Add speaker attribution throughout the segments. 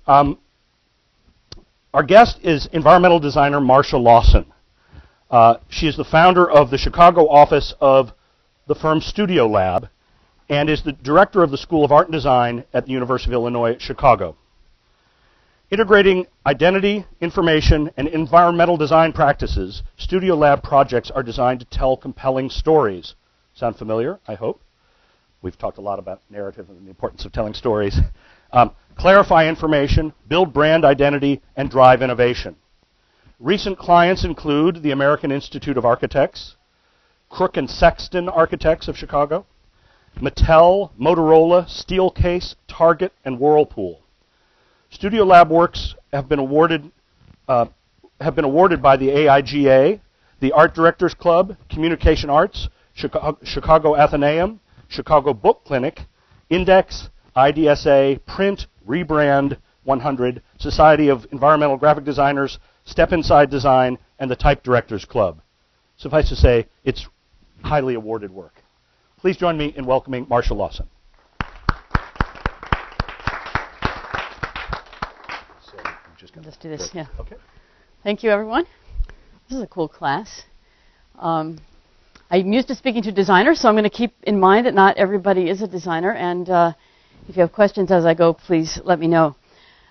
Speaker 1: Our guest is environmental designer Marcia Lausen. She is the founder of the Chicago office of the firm Studio Lab and is the director of the School of Art and Design at the University of Illinois at Chicago. Integrating identity, information, and environmental design practices, Studio Lab projects are designed to tell compelling stories. Sound familiar, I hope? We've talked a lot about narrative and the importance of telling stories. Clarify information, build brand identity, and drive innovation. Recent clients include the American Institute of Architects, Crook and Sexton Architects of Chicago, Mattel, Motorola, Steelcase, Target, and Whirlpool. Studio Lab works have been awarded by the AIGA, the Art Directors Club, Communication Arts, Chicago Athenaeum, Chicago Book Clinic, Index, IDSA, Print, Rebrand 100, Society of Environmental Graphic Designers, Step Inside Design, and the Type Directors Club. Suffice to say, it's highly awarded work. Please join me in welcoming Marcia Lausen.
Speaker 2: Let's do this, yeah.
Speaker 1: Okay.
Speaker 2: Thank you, everyone. This is a cool class. I'm used to speaking to designers, so I'm going to keep in mind that not everybody is a designer, and if you have questions as I go, please let me know.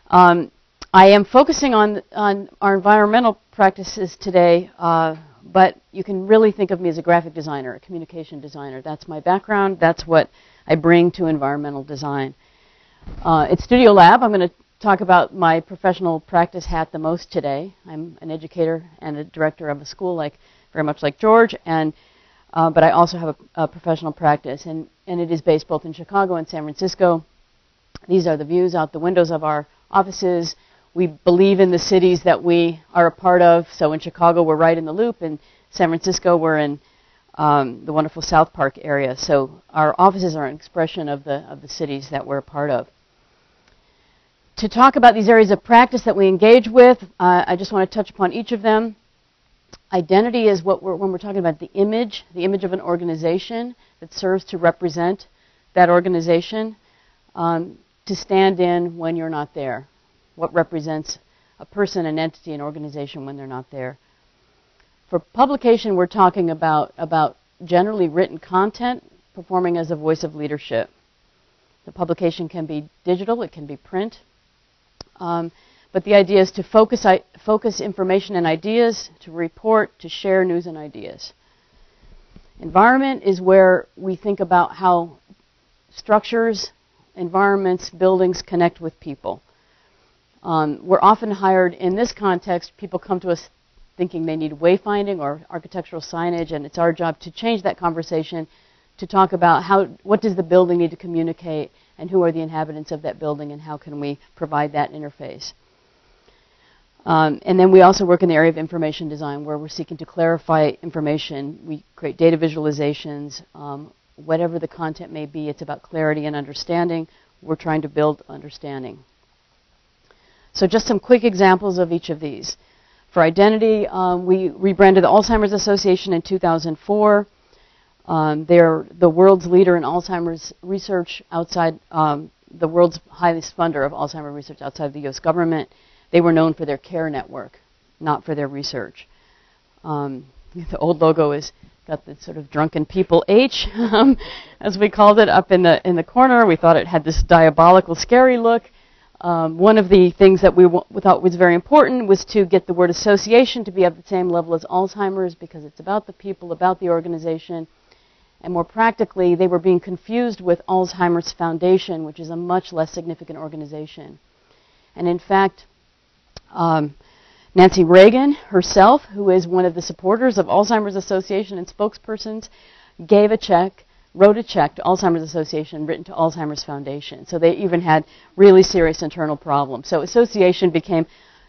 Speaker 2: I am focusing on our environmental practices today, but you can really think of me as a graphic designer, a communication designer. That's my background. That's what I bring to environmental design. At Studio Lab, I'm going to talk about my professional practice hat the most today. I'm an educator and a director of a school, very much like George, but I also have a professional practice, and it is based both in Chicago and San Francisco. These are the views out the windows of our offices. We believe in the cities that we are a part of. So in Chicago, we're right in the Loop. In San Francisco, we're in the wonderful South Park area. So our offices are an expression of the cities that we're a part of. To talk about these areas of practice that we engage with, I just want to touch upon each of them. Identity is when we're talking about the image of an organization that serves to represent that organization, to stand in when you're not there. What represents a person, an entity, an organization when they're not there. For publication, we're talking about generally written content performing as a voice of leadership. The publication can be digital, it can be print. But the idea is to focus information and ideas, to report, to share news and ideas. Environment is where we think about how structures, environments, buildings connect with people. We're often hired in this context. People come to us thinking they need wayfinding or architectural signage, and it's our job to change that conversation to talk about what does the building need to communicate, and who are the inhabitants of that building, and how can we provide that interface. And then we also work in the area of information design, where we're seeking to clarify information. We create data visualizations. Whatever the content may be, it's about clarity and understanding. We're trying to build understanding. So just some quick examples of each of these. For identity, we rebranded the Alzheimer's Association in 2004. They're the world's leader in Alzheimer's research outside, the world's highest funder of Alzheimer's research outside the U.S. government. They were known for their care network, not for their research. The old logo has got the sort of drunken people H, as we called it, up in the corner. We thought it had this diabolical, scary look. One of the things that we thought was very important was to get the word association to be at the same level as Alzheimer's, because it's about the people, about the organization. And more practically, they were being confused with Alzheimer's Foundation, which is a much less significant organization. And in fact, Nancy Reagan herself, who is one of the supporters of Alzheimer's Association and spokespersons, wrote a check to Alzheimer's Association written to Alzheimer's Foundation. So they even had really serious internal problems. So association became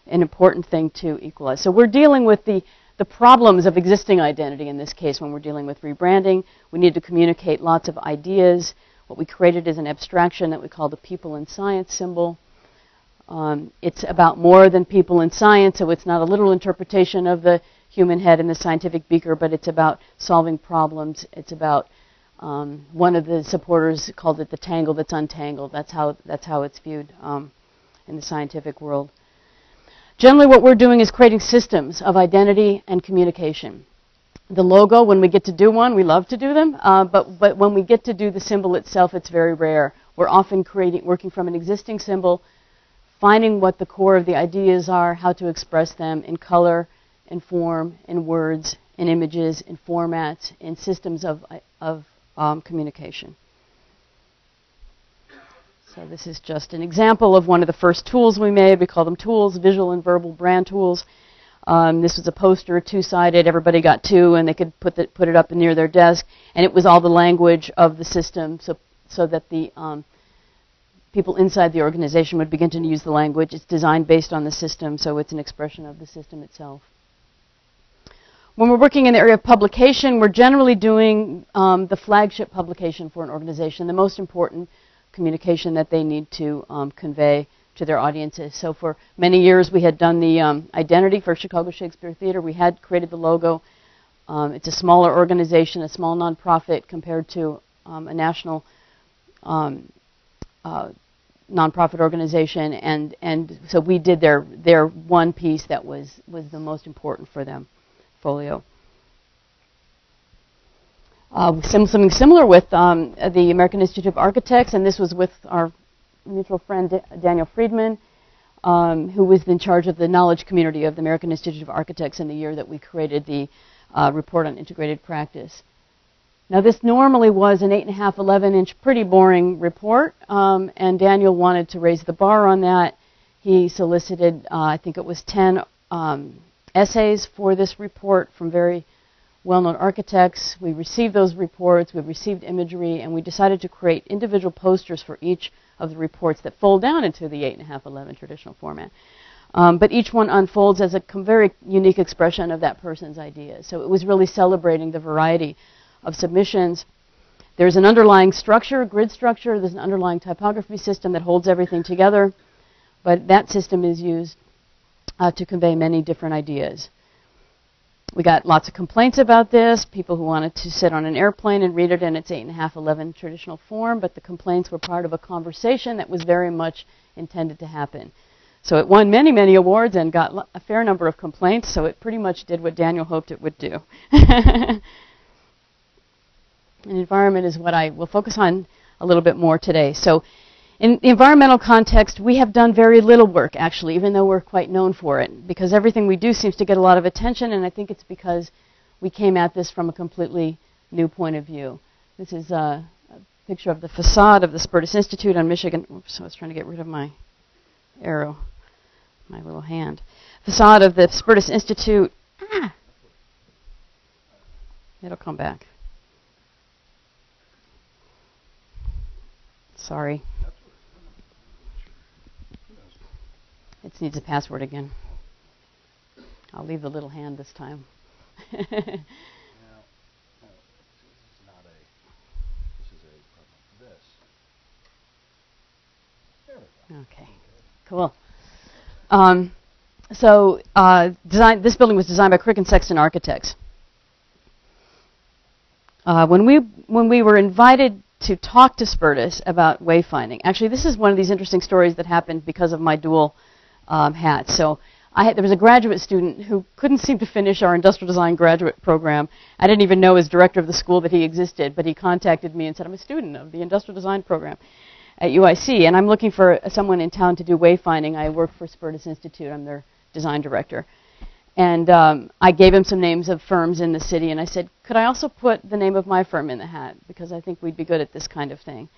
Speaker 2: an important thing to equalize. So we're dealing with the problems of existing identity in this case when we're dealing with rebranding. We need to communicate lots of ideas. What we created is an abstraction that we call the people in science symbol. It's about more than people in science, so it's not a literal interpretation of the human head in the scientific beaker, but it's about solving problems. It's about, one of the supporters called it the tangle that's untangled. That's how it's viewed in the scientific world. Generally, what we're doing is creating systems of identity and communication. The logo, when we get to do one, we love to do them, but when we get to do the symbol itself, it's very rare. We're often working from an existing symbol, finding what the core of the ideas are, how to express them in color, in form, in words, in images, in formats, in systems of communication. So this is just an example of one of the first tools we made. We call them tools, visual and verbal brand tools. This was a poster, two-sided. Everybody got two, and they could put it up near their desk. And it was all the language of the system, so that the people inside the organization would begin to use the language. It's designed based on the system, so it's an expression of the system itself. When we're working in the area of publication, we're generally doing the flagship publication for an organization, the most important communication that they need to convey to their audiences. So for many years we had done the identity for Chicago Shakespeare Theater. We had created the logo. It's a smaller organization, a small nonprofit compared to a national nonprofit organization, and so we did their one piece that was the most important for them, folio. Something similar with the American Institute of Architects, and this was with our mutual friend Daniel Friedman, who was in charge of the knowledge community of the American Institute of Architects in the year that we created the report on integrated practice. Now this normally was an 8.5, 11-inch, pretty boring report, and Daniel wanted to raise the bar on that. He solicited, I think it was 10 essays for this report from very well-known architects. We received those reports, we received imagery, and we decided to create individual posters for each of the reports that fold down into the 8.5, 11 traditional format. But each one unfolds as a very unique expression of that person's ideas. So it was really celebrating the variety of submissions. There's an underlying structure, grid structure. There's an underlying typography system that holds everything together. But that system is used to convey many different ideas. We got lots of complaints about this, people who wanted to sit on an airplane and read it in its 8.5, 11 traditional form, but the complaints were part of a conversation that was very much intended to happen. So it won many, many awards and got a fair number of complaints, so it pretty much did what Daniel hoped it would do. And environment is what I will focus on a little bit more today. So in the environmental context, we have done very little work, actually, even though we're quite known for it, because everything we do seems to get a lot of attention, and I think it's because we came at this from a completely new point of view. This is a picture of the facade of the Spertus Institute on Michigan. Oops, I was trying to get rid of my arrow, my little hand. Facade of the Spertus Institute. It'll come back. Sorry. It needs a password again. I'll leave the little hand this time. Okay, cool. This building was designed by Crick and Sexton Architects. When we were invited to talk to Spertus about wayfinding, actually this is one of these interesting stories that happened because of my dual hats. So there was a graduate student who couldn't seem to finish our industrial design graduate program. I didn't even know as director of the school that he existed, but he contacted me and said, I'm a student of the industrial design program at UIC, and I'm looking for someone in town to do wayfinding. I work for Spertus Institute. I'm their design director. And I gave him some names of firms in the city, and I said, could I also put the name of my firm in the hat, because I think we'd be good at this kind of thing.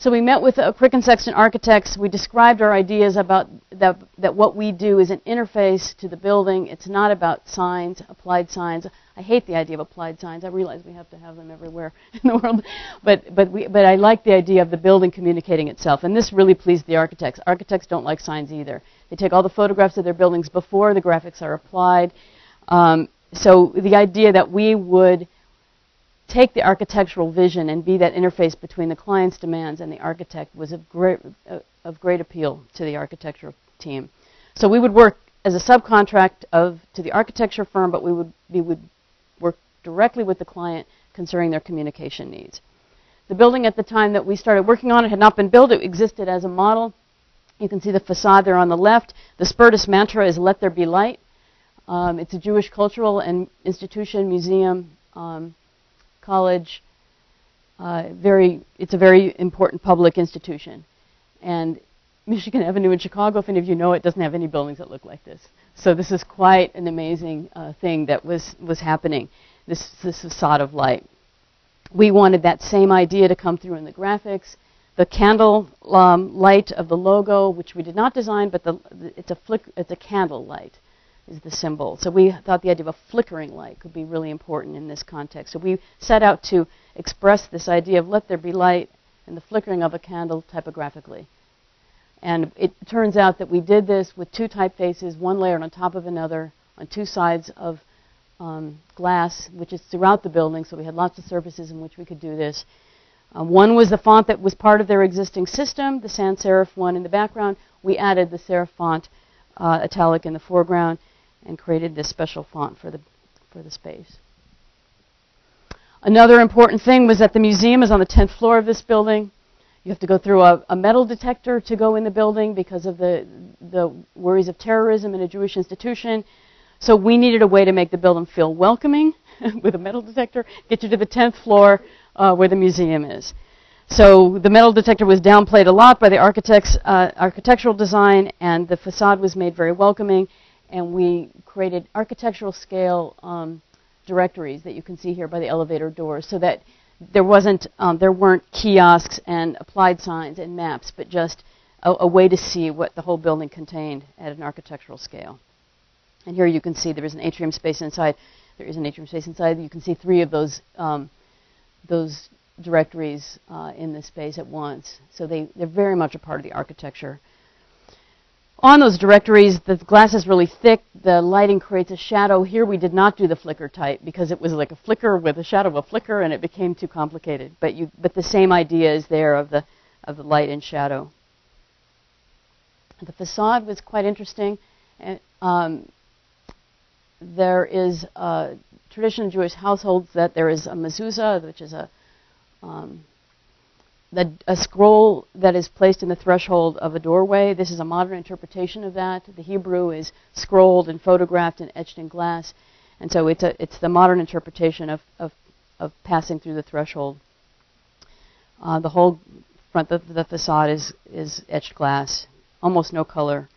Speaker 2: So we met with Crick and Sexton Architects. We described our ideas about that what we do is an interface to the building. It's not about signs, applied signs. I hate the idea of applied signs. I realize we have to have them everywhere in the world. But I like the idea of the building communicating itself. And this really pleased the architects. Architects don't like signs either. They take all the photographs of their buildings before the graphics are applied. So the idea that we would take the architectural vision and be that interface between the client's demands and the architect was of great appeal to the architectural team. So we would work as a subcontract to the architecture firm, but we would work directly with the client concerning their communication needs. The building at the time that we started working on it had not been built. It existed as a model. You can see the facade there on the left. The Spiritus mantra is "Let there be light." It's a Jewish cultural and institution, museum, college. It's a very important public institution. And Michigan Avenue in Chicago, if any of you know it, doesn't have any buildings that look like this. So this is quite an amazing thing that was happening, this facade of light. We wanted that same idea to come through in the graphics. The candle light of the logo, which we did not design, but it's a candle light is the symbol. So we thought the idea of a flickering light could be really important in this context. So we set out to express this idea of let there be light and the flickering of a candle typographically. And it turns out that we did this with two typefaces, one layered on top of another on two sides of glass, which is throughout the building, so we had lots of surfaces in which we could do this. One was the font that was part of their existing system, the sans serif one in the background. We added the serif font italic in the foreground and created this special font for the space. Another important thing was that the museum is on the 10th floor of this building. You have to go through a metal detector to go in the building because of the worries of terrorism in a Jewish institution. So we needed a way to make the building feel welcoming with a metal detector, get you to the 10th floor where the museum is. So the metal detector was downplayed a lot by the architect's architectural design, and the facade was made very welcoming, and we created architectural scale directories that you can see here by the elevator doors, so that there weren't kiosks and applied signs and maps, but just a way to see what the whole building contained at an architectural scale. And here you can see there is an atrium space inside. There is an atrium space inside. You can see three of those directories in this space at once. So they're very much a part of the architecture. On those directories, the glass is really thick. The lighting creates a shadow. Here we did not do the flicker type because it was like a flicker with a shadow of a flicker, and it became too complicated. But the same idea is there of the light and shadow. The facade was quite interesting. And, there is a tradition in Jewish households that there is a mezuzah, which is a scroll that is placed in the threshold of a doorway. This is a modern interpretation of that. The Hebrew is scrolled and photographed and etched in glass, and so it's the modern interpretation of passing through the threshold. The whole front of the facade is etched glass, almost no color.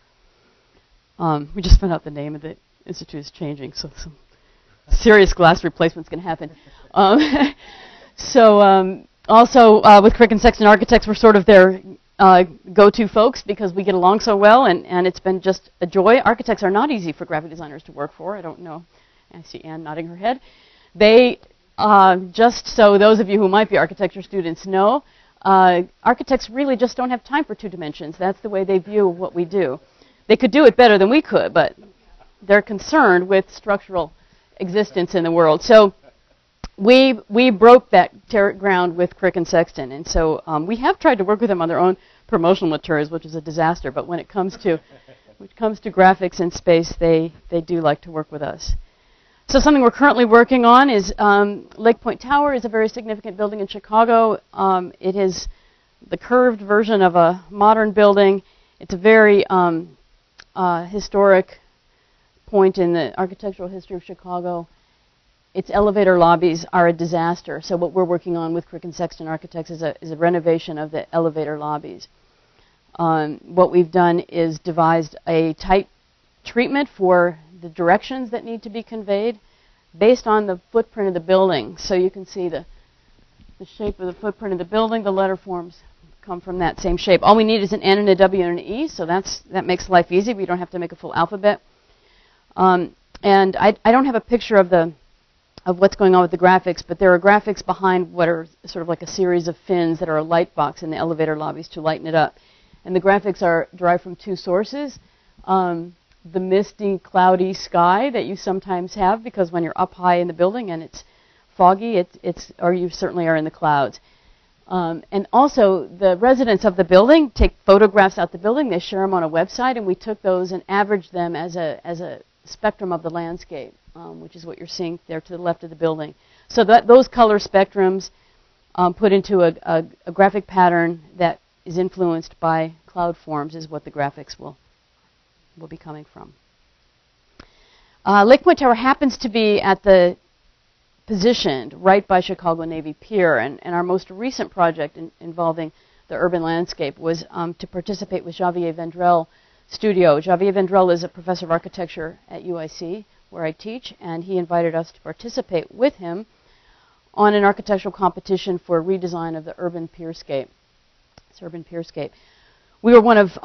Speaker 2: We just found out the name of the institute is changing, so some serious glass replacement's going to happen. Also, with Crick and Sexton Architects, we're sort of their go-to folks because we get along so well, and it's been just a joy. Architects are not easy for graphic designers to work for. I don't know. I see Anne nodding her head. They, just so those of you who might be architecture students know, architects really just don't have time for two dimensions. That's the way they view what we do. They could do it better than we could, but they're concerned with structural existence in the world. So we broke that ground with Crick and Sexton, and so we have tried to work with them on their own promotional materials, which is a disaster. But when it comes to graphics and space, they do like to work with us. So something we're currently working on is Lake Point Tower is a very significant building in Chicago. It is the curved version of a modern building. It's a very historic point in the architectural history of Chicago. Its elevator lobbies are a disaster. So what we're working on with Crick and Sexton Architects is a renovation of the elevator lobbies. What we've done is devised a type treatment for the directions that need to be conveyed based on the footprint of the building. So you can see the shape of the footprint of the building. The letter forms come from that same shape. All we need is an N and a W and an E, so that makes life easy. We don't have to make a full alphabet. And I don't have a picture of what's going on with the graphics, but there are graphics behind what are sort of like a series of fins that are a light box in the elevator lobbies to lighten it up. And the graphics are derived from two sources. The misty, cloudy sky that you sometimes have because when you're up high in the building and it's foggy, or you certainly are in the clouds. And also, the residents of the building take photographs out the building. They share them on a website, and we took those and averaged them as a spectrum of the landscape, which is what you're seeing there to the left of the building. So those color spectrums put into a graphic pattern that is influenced by cloud forms is what the graphics will be coming from. Lake Point Tower happens to be at the positioned right by Chicago Navy Pier, and our most recent project involving the urban landscape was to participate with Javier Vendrell Studio. Javier Vendrell is a professor of architecture at UIC, where I teach, and he invited us to participate with him on an architectural competition for a redesign of the urban pierscape. It's urban pierscape. We were one of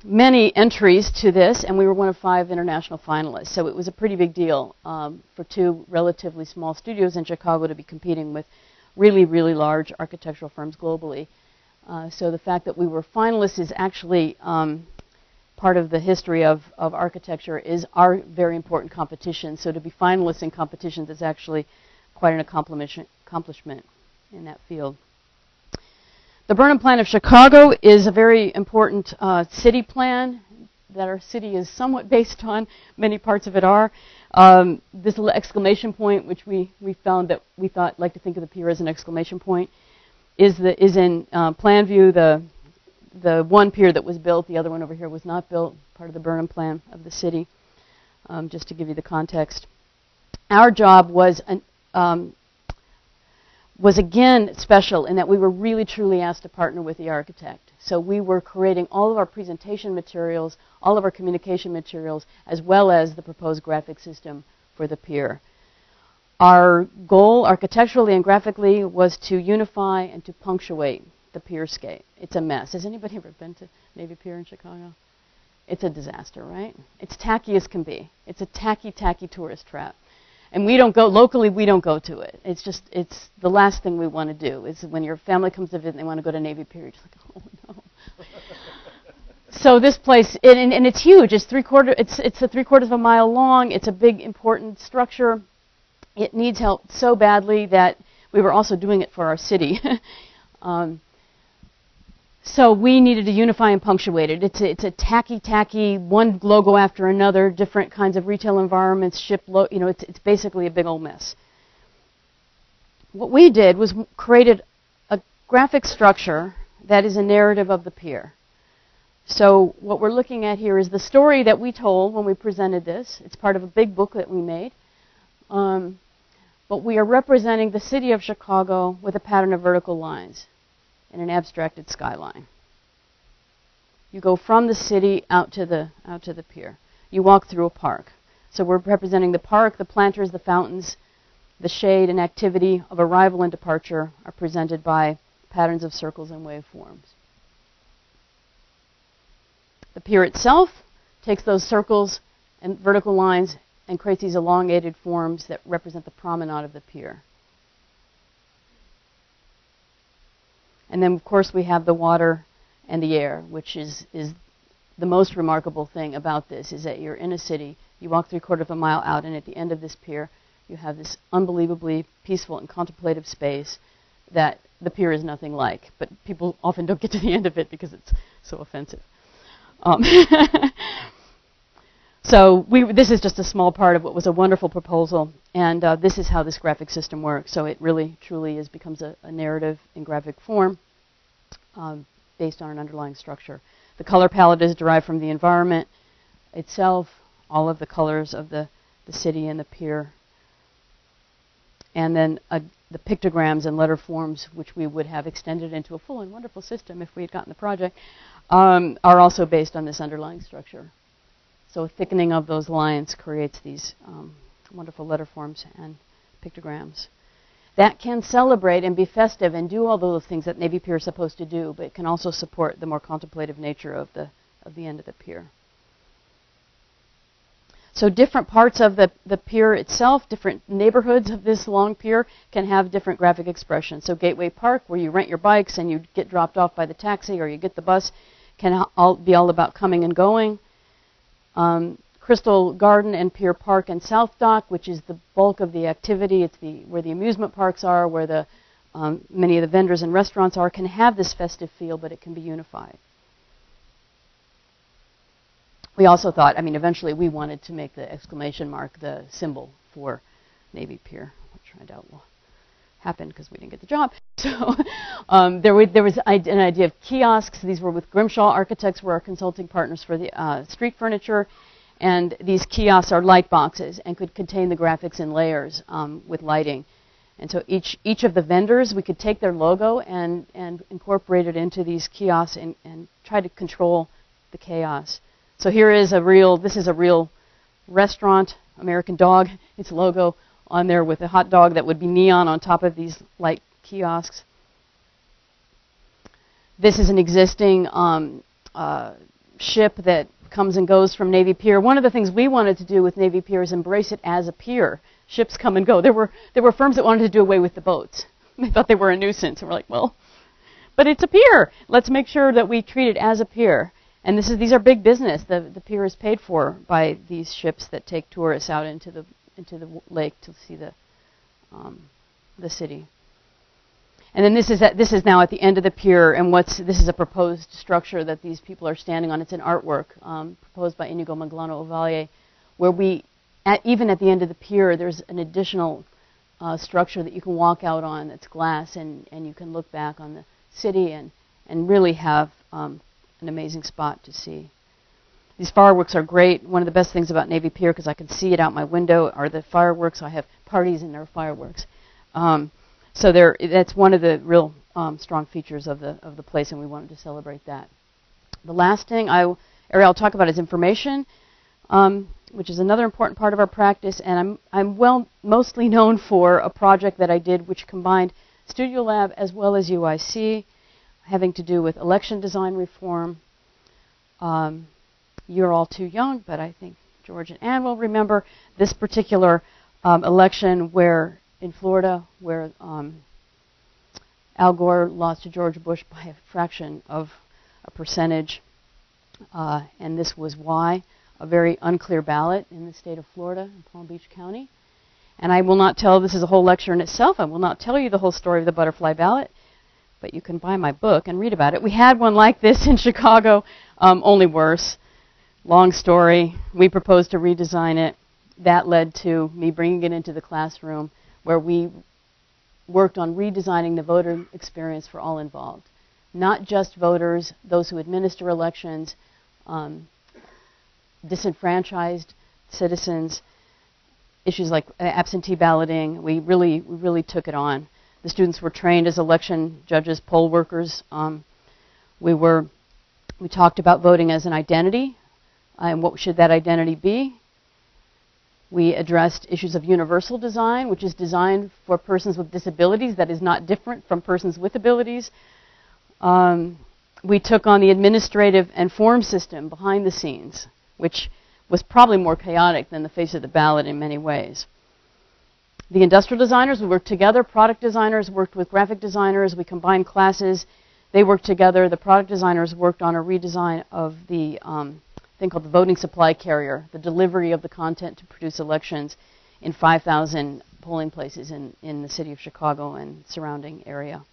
Speaker 2: many entries to this, and we were one of 5 international finalists. So it was a pretty big deal for 2 relatively small studios in Chicago to be competing with really, really large architectural firms globally. So the fact that we were finalists is actually part of the history of architecture, is our very important competition. So to be finalists in competitions is actually quite an accomplishment in that field. The Burnham Plan of Chicago is a very important city plan that our city is somewhat based on. Many parts of it are. This little exclamation point, which we found that we thought like to think of the pier as an exclamation point, is in plan view. The one pier that was built, the other one over here was not built, part of the Burnham Plan of the city, just to give you the context. Our job was again special in that we were really truly asked to partner with the architect. So we were creating all of our presentation materials, all of our communication materials, as well as the proposed graphic system for the pier. Our goal, architecturally and graphically, was to unify and to punctuate the pierscape. It's a mess. Has anybody ever been to Navy Pier in Chicago? It's a disaster, right? It's tacky as can be. It's a tacky, tacky tourist trap. And we don't go, locally we don't go to it. It's the last thing we want to do is when your family comes to visit and they want to go to Navy Pier, you're just like, oh no. So this place, and it's huge. It's a 3/4 of a mile long. It's a big, important structure. It needs help so badly that we were also doing it for our city. So we needed to unify and punctuate it. It's a tacky, one logo after another, different kinds of retail environments, it's basically a big old mess. What we did was created a graphic structure that is a narrative of the pier. So what we're looking at here is the story that we told when we presented this. It's part of a big book that we made. But we are representing the city of Chicago with a pattern of vertical lines in an abstracted skyline. You go from the city out to the pier. You walk through a park. So we're representing the park, the planters, the fountains, the shade and activity of arrival and departure are presented by patterns of circles and waveforms. The pier itself takes those circles and vertical lines and creates these elongated forms that represent the promenade of the pier. And then, of course, we have the water and the air, which is the most remarkable thing about this, is that you're in a city, you walk 3/4 of a mile out, and at the end of this pier, you have this unbelievably peaceful and contemplative space that the pier is nothing like. But people often don't get to the end of it because it's so offensive. So this is just a small part of what was a wonderful proposal, and this is how this graphic system works. So it really, truly becomes a narrative in graphic form based on an underlying structure. The color palette is derived from the environment itself, all of the colors of the city and the pier. And then the pictograms and letter forms, which we would have extended into a full and wonderful system if we had gotten the project, are also based on this underlying structure. So thickening of those lines creates these wonderful letter forms and pictograms. That can celebrate and be festive and do all those things that Navy Pier is supposed to do, but it can also support the more contemplative nature of the end of the pier. So different parts of the pier itself, different neighborhoods of this long pier can have different graphic expressions. So Gateway Park, where you rent your bikes and you get dropped off by the taxi or you get the bus, can be all about coming and going. Crystal Garden and Pier Park and South Dock, which is the bulk of the activity, it's where the amusement parks are, where many of the vendors and restaurants are, can have this festive feel, but it can be unified. We also thought, eventually we wanted to make the exclamation mark the symbol for Navy Pier, which I doubt we'll happened because we didn't get the job. So there was an idea of kiosks. These were with Grimshaw Architects, were our consulting partners for the street furniture. And these kiosks are light boxes and could contain the graphics in layers with lighting. And so each of the vendors, we could take their logo and incorporate it into these kiosks and try to control the chaos. So this is a real restaurant, American Dog, its logo on there with a hot dog that would be neon on top of these light kiosks. This is an existing ship that comes and goes from Navy Pier. One of the things we wanted to do with Navy Pier is embrace it as a pier. Ships come and go. There were firms that wanted to do away with the boats. They thought they were a nuisance. And we're like, well, but it's a pier. Let's make sure that we treat it as a pier. And these are big business. The pier is paid for by these ships that take tourists out into the lake to see the city. And then this is now at the end of the pier, and this is a proposed structure that these people are standing on. It's an artwork proposed by Inigo Manglano Ovalle, where even at the end of the pier, there's an additional structure that you can walk out on that's glass, and you can look back on the city and really have an amazing spot to see. These fireworks are great. One of the best things about Navy Pier, because I can see it out my window, are the fireworks. I have parties and there are fireworks. So that's one of the real strong features of the place, and we wanted to celebrate that. The last thing I'll talk about is information, which is another important part of our practice. And I'm mostly known for a project that I did, which combined Studio Lab as well as UIC, having to do with election design reform. You're all too young, but I think George and Ann will remember this particular election in Florida, where Al Gore lost to George Bush by a fraction of a percentage. And this was why. A very unclear ballot in the state of Florida, in Palm Beach County. And I will not this is a whole lecture in itself. I will not tell you the whole story of the butterfly ballot, but you can buy my book and read about it. We had one like this in Chicago, only worse. Long story. We proposed to redesign it. That led to me bringing it into the classroom, where we worked on redesigning the voter experience for all involved. Not just voters, those who administer elections, disenfranchised citizens, issues like absentee balloting. We really took it on. The students were trained as election judges, poll workers. We talked about voting as an identity, and what should that identity be. We addressed issues of universal design, which is designed for persons with disabilities that is not different from persons with abilities. We took on the administrative and form system behind the scenes, which was probably more chaotic than the face of the ballot in many ways. The industrial designers, we worked together. Product designers worked with graphic designers. We combined classes. They worked together. The product designers worked on a redesign of the thing called the voting supply carrier, the delivery of the content to produce elections in 5,000 polling places in the city of Chicago and surrounding area.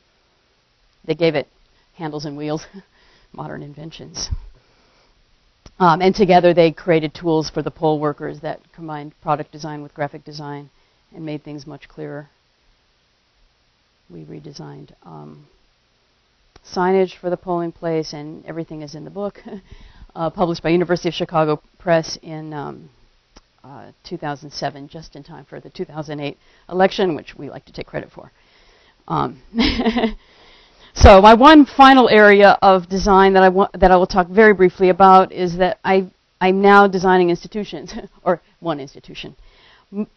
Speaker 2: They gave it handles and wheels, modern inventions. And together they created tools for the poll workers that combined product design with graphic design and made things much clearer. We redesigned signage for the polling place, and everything is in the book, published by University of Chicago Press in 2007, just in time for the 2008 election, which we like to take credit for. So my one final area of design that I will talk very briefly about is that I'm now designing institutions, or one institution.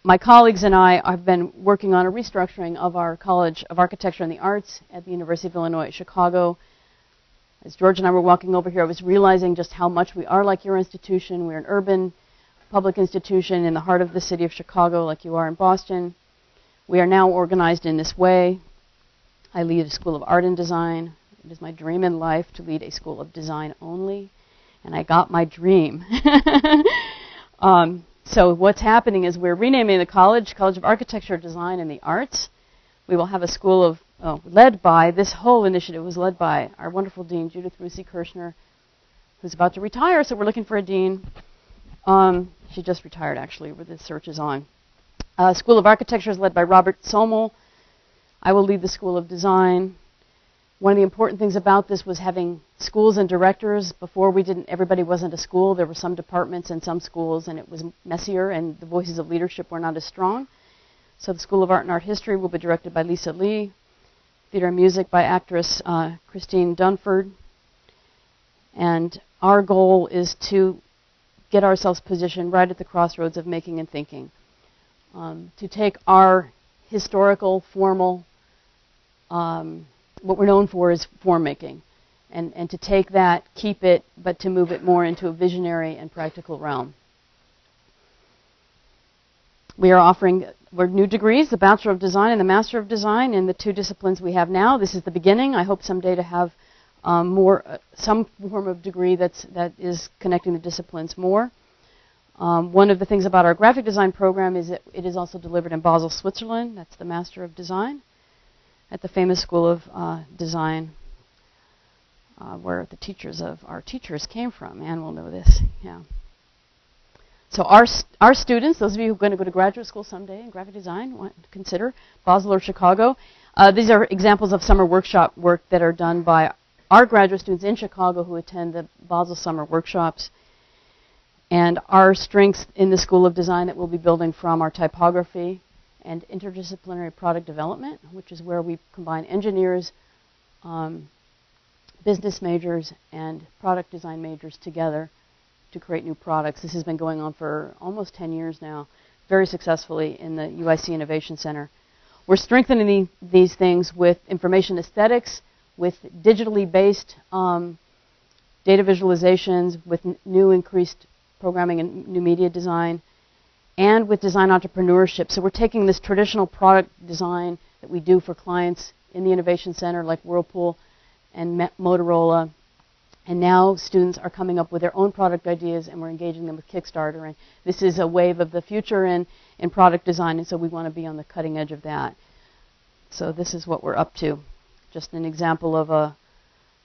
Speaker 2: My colleagues and I have been working on a restructuring of our College of Architecture and the Arts at the University of Illinois at Chicago. As George and I were walking over here, I was realizing just how much we are like your institution. We're an urban public institution in the heart of the city of Chicago, like you are in Boston. We are now organized in this way. I lead a school of art and design. It is my dream in life to lead a school of design only, and I got my dream. So what's happening is we're renaming the College of Architecture, Design, and the Arts. We will have a school this whole initiative was led by our wonderful dean, Judith Rusi Kirshner, who's about to retire, so we're looking for a dean. She just retired, actually, where the search is on. School of Architecture is led by Robert Somel. I will lead the School of Design. One of the important things about this was having schools and directors. Before everybody wasn't a school. There were some departments and some schools, and it was messier, and the voices of leadership were not as strong. So the School of Art and Art History will be directed by Lisa Lee. Theater and Music by actress Christine Dunford. And our goal is to get ourselves positioned right at the crossroads of making and thinking. To take our historical, formal, what we're known for is form making, and to take that, keep it, but to move it more into a visionary and practical realm. We are offering new degrees, the Bachelor of Design and the Master of Design, in the two disciplines we have now. This is the beginning. I hope someday to have some form of degree that is connecting the disciplines more. One of the things about our graphic design program is that it is also delivered in Basel, Switzerland. That's the Master of Design at the famous School of Design, where the teachers of our teachers came from. Anne will know this. Yeah. So our students, those of you who are going to go to graduate school someday in graphic design, want to consider Basel or Chicago. These are examples of summer workshop work that are done by our graduate students in Chicago who attend the Basel summer workshops. And our strengths in the School of Design that we'll be building from are typography and interdisciplinary product development, which is where we combine engineers, business majors, and product design majors together to create new products. This has been going on for almost 10 years now, very successfully in the UIC Innovation Center. We're strengthening these things with information aesthetics, with digitally based data visualizations, with new increased programming and new media design, and with design entrepreneurship. So we're taking this traditional product design that we do for clients in the Innovation Center like Whirlpool and Motorola, and now students are coming up with their own product ideas, and we're engaging them with Kickstarter. And this is a wave of the future in product design, and so we want to be on the cutting edge of that. So this is what we're up to. Just an example of a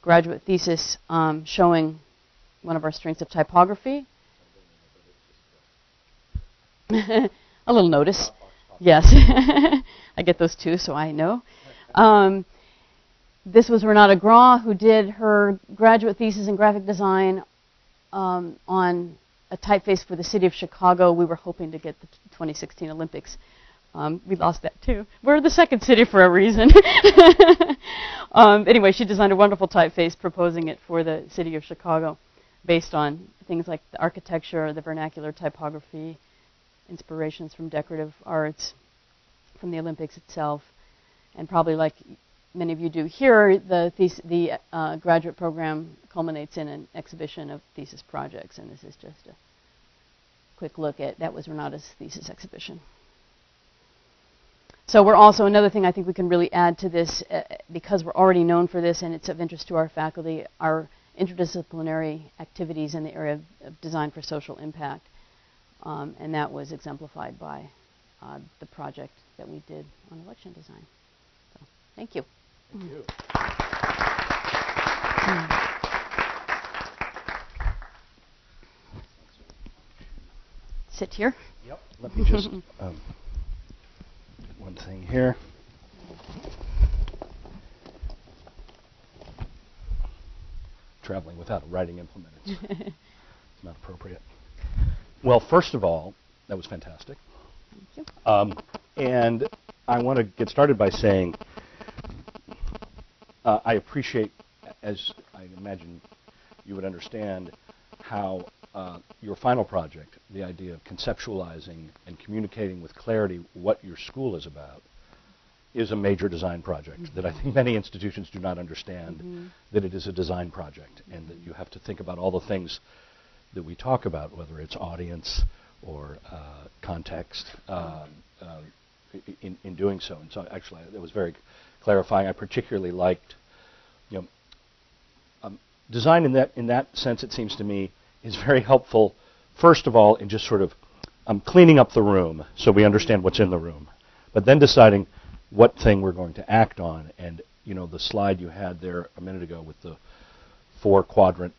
Speaker 2: graduate thesis showing one of our strengths of typography. A little notice. Yes. I get those too, so I know. This was Renata Grau, who did her graduate thesis in graphic design on a typeface for the city of Chicago. We were hoping to get the 2016 Olympics. We lost that too. We're the second city for a reason. Anyway, she designed a wonderful typeface proposing it for the city of Chicago based on things like the architecture, the vernacular typography, inspirations from decorative arts, from the Olympics itself, and probably like many of you do here, the graduate program culminates in an exhibition of thesis projects, and this is just a quick look at, that was Renata's thesis exhibition. So we're also, another thing I think we can really add to this, because we're already known for this and it's of interest to our faculty, are interdisciplinary activities in the area of design for social impact. And that was exemplified by the project that we did on election design. So, thank you.
Speaker 1: Thank you.
Speaker 2: Sit here.
Speaker 1: Yep. Let me just one thing here. Traveling without a writing implement. It's not appropriate. Well, first of all, that was fantastic.
Speaker 2: Thank you.
Speaker 1: And I want to get started by saying I appreciate, as I imagine you would understand, how your final project, the idea of conceptualizing and communicating with clarity what your school is about, is a major design project that I think many institutions do not understand, that it is a design project, and that you have to think about all the things that we talk about, whether it's audience or context, in doing so. And so actually that was very clarifying. I particularly liked, design in that sense, it seems to me, is very helpful, first of all, in just sort of cleaning up the room so we understand what's in the room, but then deciding what thing we're going to act on. And, the slide you had there a minute ago with the 4-quadrant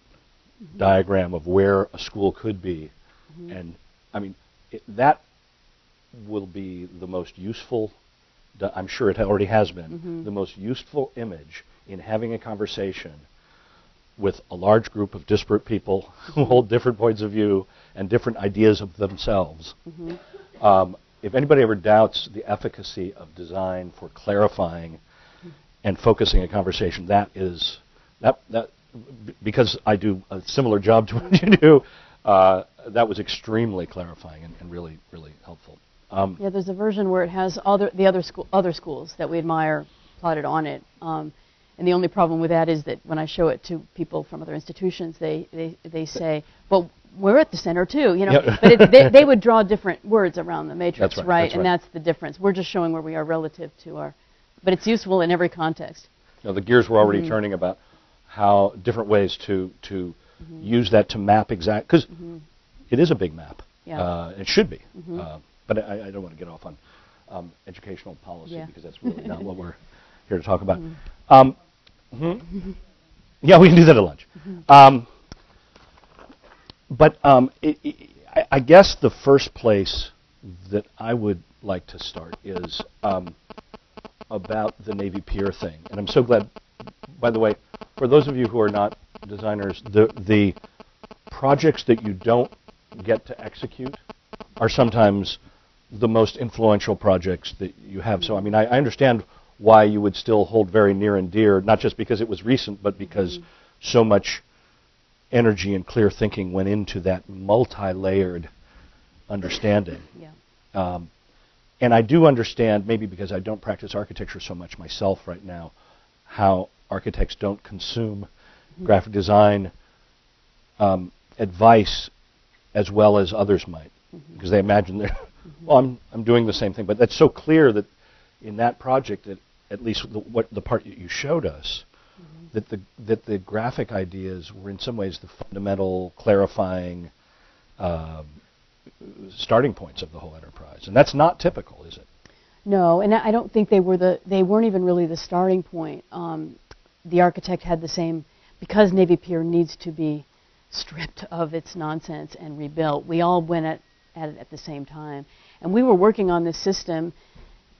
Speaker 1: diagram of where a school could be, and I mean, that will be the most useful I'm sure it already has been, the most useful image in having a conversation with a large group of disparate people who hold different points of view and different ideas of themselves. If anybody ever doubts the efficacy of design for clarifying and focusing a conversation, that because I do a similar job to what you do, that was extremely clarifying and really, really helpful.
Speaker 2: Yeah, there's a version where it has the other schools that we admire plotted on it. And the only problem with that is that when I show it to people from other institutions, they say, well, we're at the center too, you know. Yeah. But they would draw different words around the matrix,
Speaker 1: that's
Speaker 2: right?
Speaker 1: That's
Speaker 2: and that's the difference. We're just showing where we are relative to our, but it's useful in every context.
Speaker 1: You know, the gears were already turning about how different ways to use that to map exact, because it is a big map.
Speaker 2: Yeah.
Speaker 1: It should be. But I don't want to get off on educational policy because that's really not what we're here to talk about. Yeah, we can do that at lunch. But I guess the first place that I would like to start is about the Navy Pier thing. And I'm so glad, by the way, for those of you who are not designers, the projects that you don't get to execute are sometimes the most influential projects that you have. So, I mean, I understand why you would still hold very near and dear, not just because it was recent, but because so much energy and clear thinking went into that multi-layered understanding.
Speaker 2: Yeah.
Speaker 1: And I do understand, maybe because I don't practice architecture so much myself right now, how architects don't consume graphic design advice as well as others might, because they imagine they're, well, I'm doing the same thing. But that's so clear that in that project, that at least the part that you showed us, that the graphic ideas were in some ways the fundamental, clarifying starting points of the whole enterprise, and that's not typical, is it?
Speaker 2: No, and I don't think they weren't even really the starting point. The architect had the same, because Navy Pier needs to be stripped of its nonsense and rebuilt. We all went at it at the same time, and we were working on this system.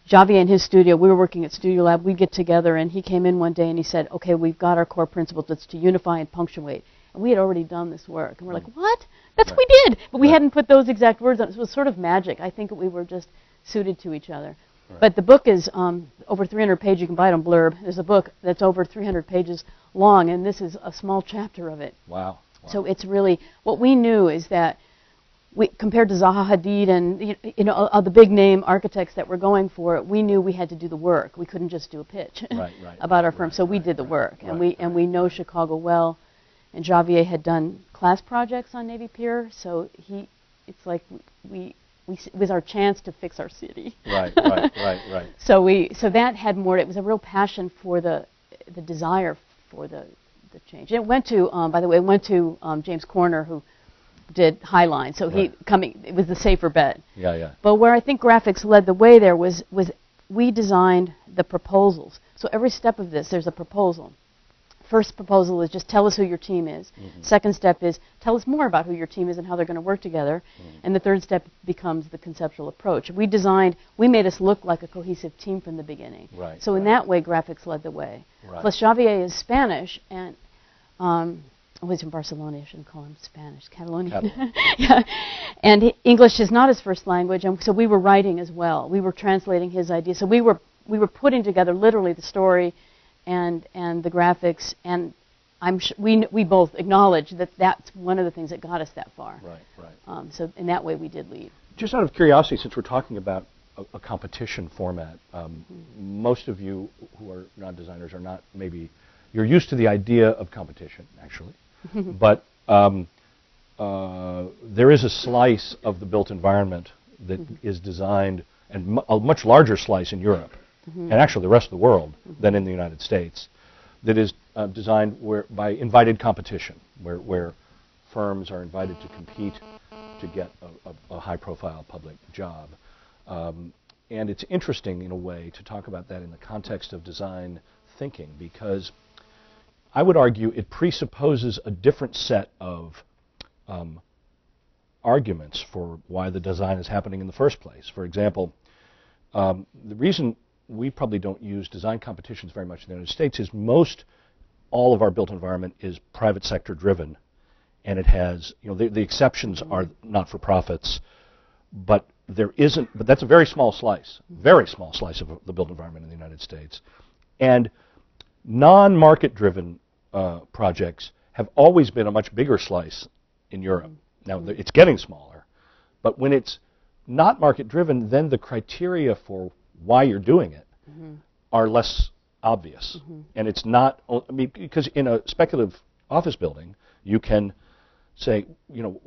Speaker 2: Javier in his studio, we were working at Studio Lab, we'd get together, and he came in one day and he said, okay, we've got our core principles, it's to unify and punctuate. And we had already done this work. And we're like, what? That's what we did! But we hadn't put those exact words on it. It was sort of magic. I think we were just suited to each other. Right. But the book is over 300 pages. You can buy it on Blurb. There's a book that's over 300 pages long, and this is a small chapter of it.
Speaker 1: Wow.
Speaker 2: So it's really, what we knew is that compared to Zaha Hadid and the big name architects that were going for it, we knew we had to do the work. We couldn't just do a pitch about our firm. So we did the work, and we know Chicago well. And Javier had done class projects on Navy Pier, so it's like it was our chance to fix our city.
Speaker 1: Right.
Speaker 2: So that had more. It was a real passion for the desire for the change. And it went to, by the way, James Corner, who did Highline. So it was the safer bet.
Speaker 1: Yeah.
Speaker 2: But where I think graphics led the way there was we designed the proposals. So every step of this, there's a proposal. First proposal is just tell us who your team is. Second step is tell us more about who your team is and how they're going to work together. And the third step becomes the conceptual approach. We made us look like a cohesive team from the beginning. So in that way, graphics led the way. Plus Javier is Spanish, and he's from Barcelona. I shouldn't call him Spanish. Catalonian. Yeah. And English is not his first language, and so we were writing as well. We were translating his ideas. So we were putting together literally the story and the graphics, and we both acknowledge that that's one of the things that got us that far.
Speaker 1: Right.
Speaker 2: So in that way, we did lead.
Speaker 1: Just out of curiosity, since we're talking about a competition format, most of you who are not designers are not maybe, you're used to the idea of competition, actually, but there is a slice of the built environment that is designed, and a much larger slice in Europe, and actually the rest of the world than in the United States, that is designed by invited competition, where firms are invited to compete to get a high-profile public job. And it's interesting, in a way, to talk about that in the context of design thinking, because I would argue it presupposes a different set of arguments for why the design is happening in the first place. For example, the reason
Speaker 3: we probably don't use design competitions very much in the United States is all of our built environment is private sector driven, and it has, the exceptions are not-for-profits, but that's a very small slice of the built environment in the United States. And non-market driven projects have always been a much bigger slice in Europe. Now, it's getting smaller, but when it's not market driven, then the criteria for why you're doing it are less obvious. And it's not, because in a speculative office building, you can say,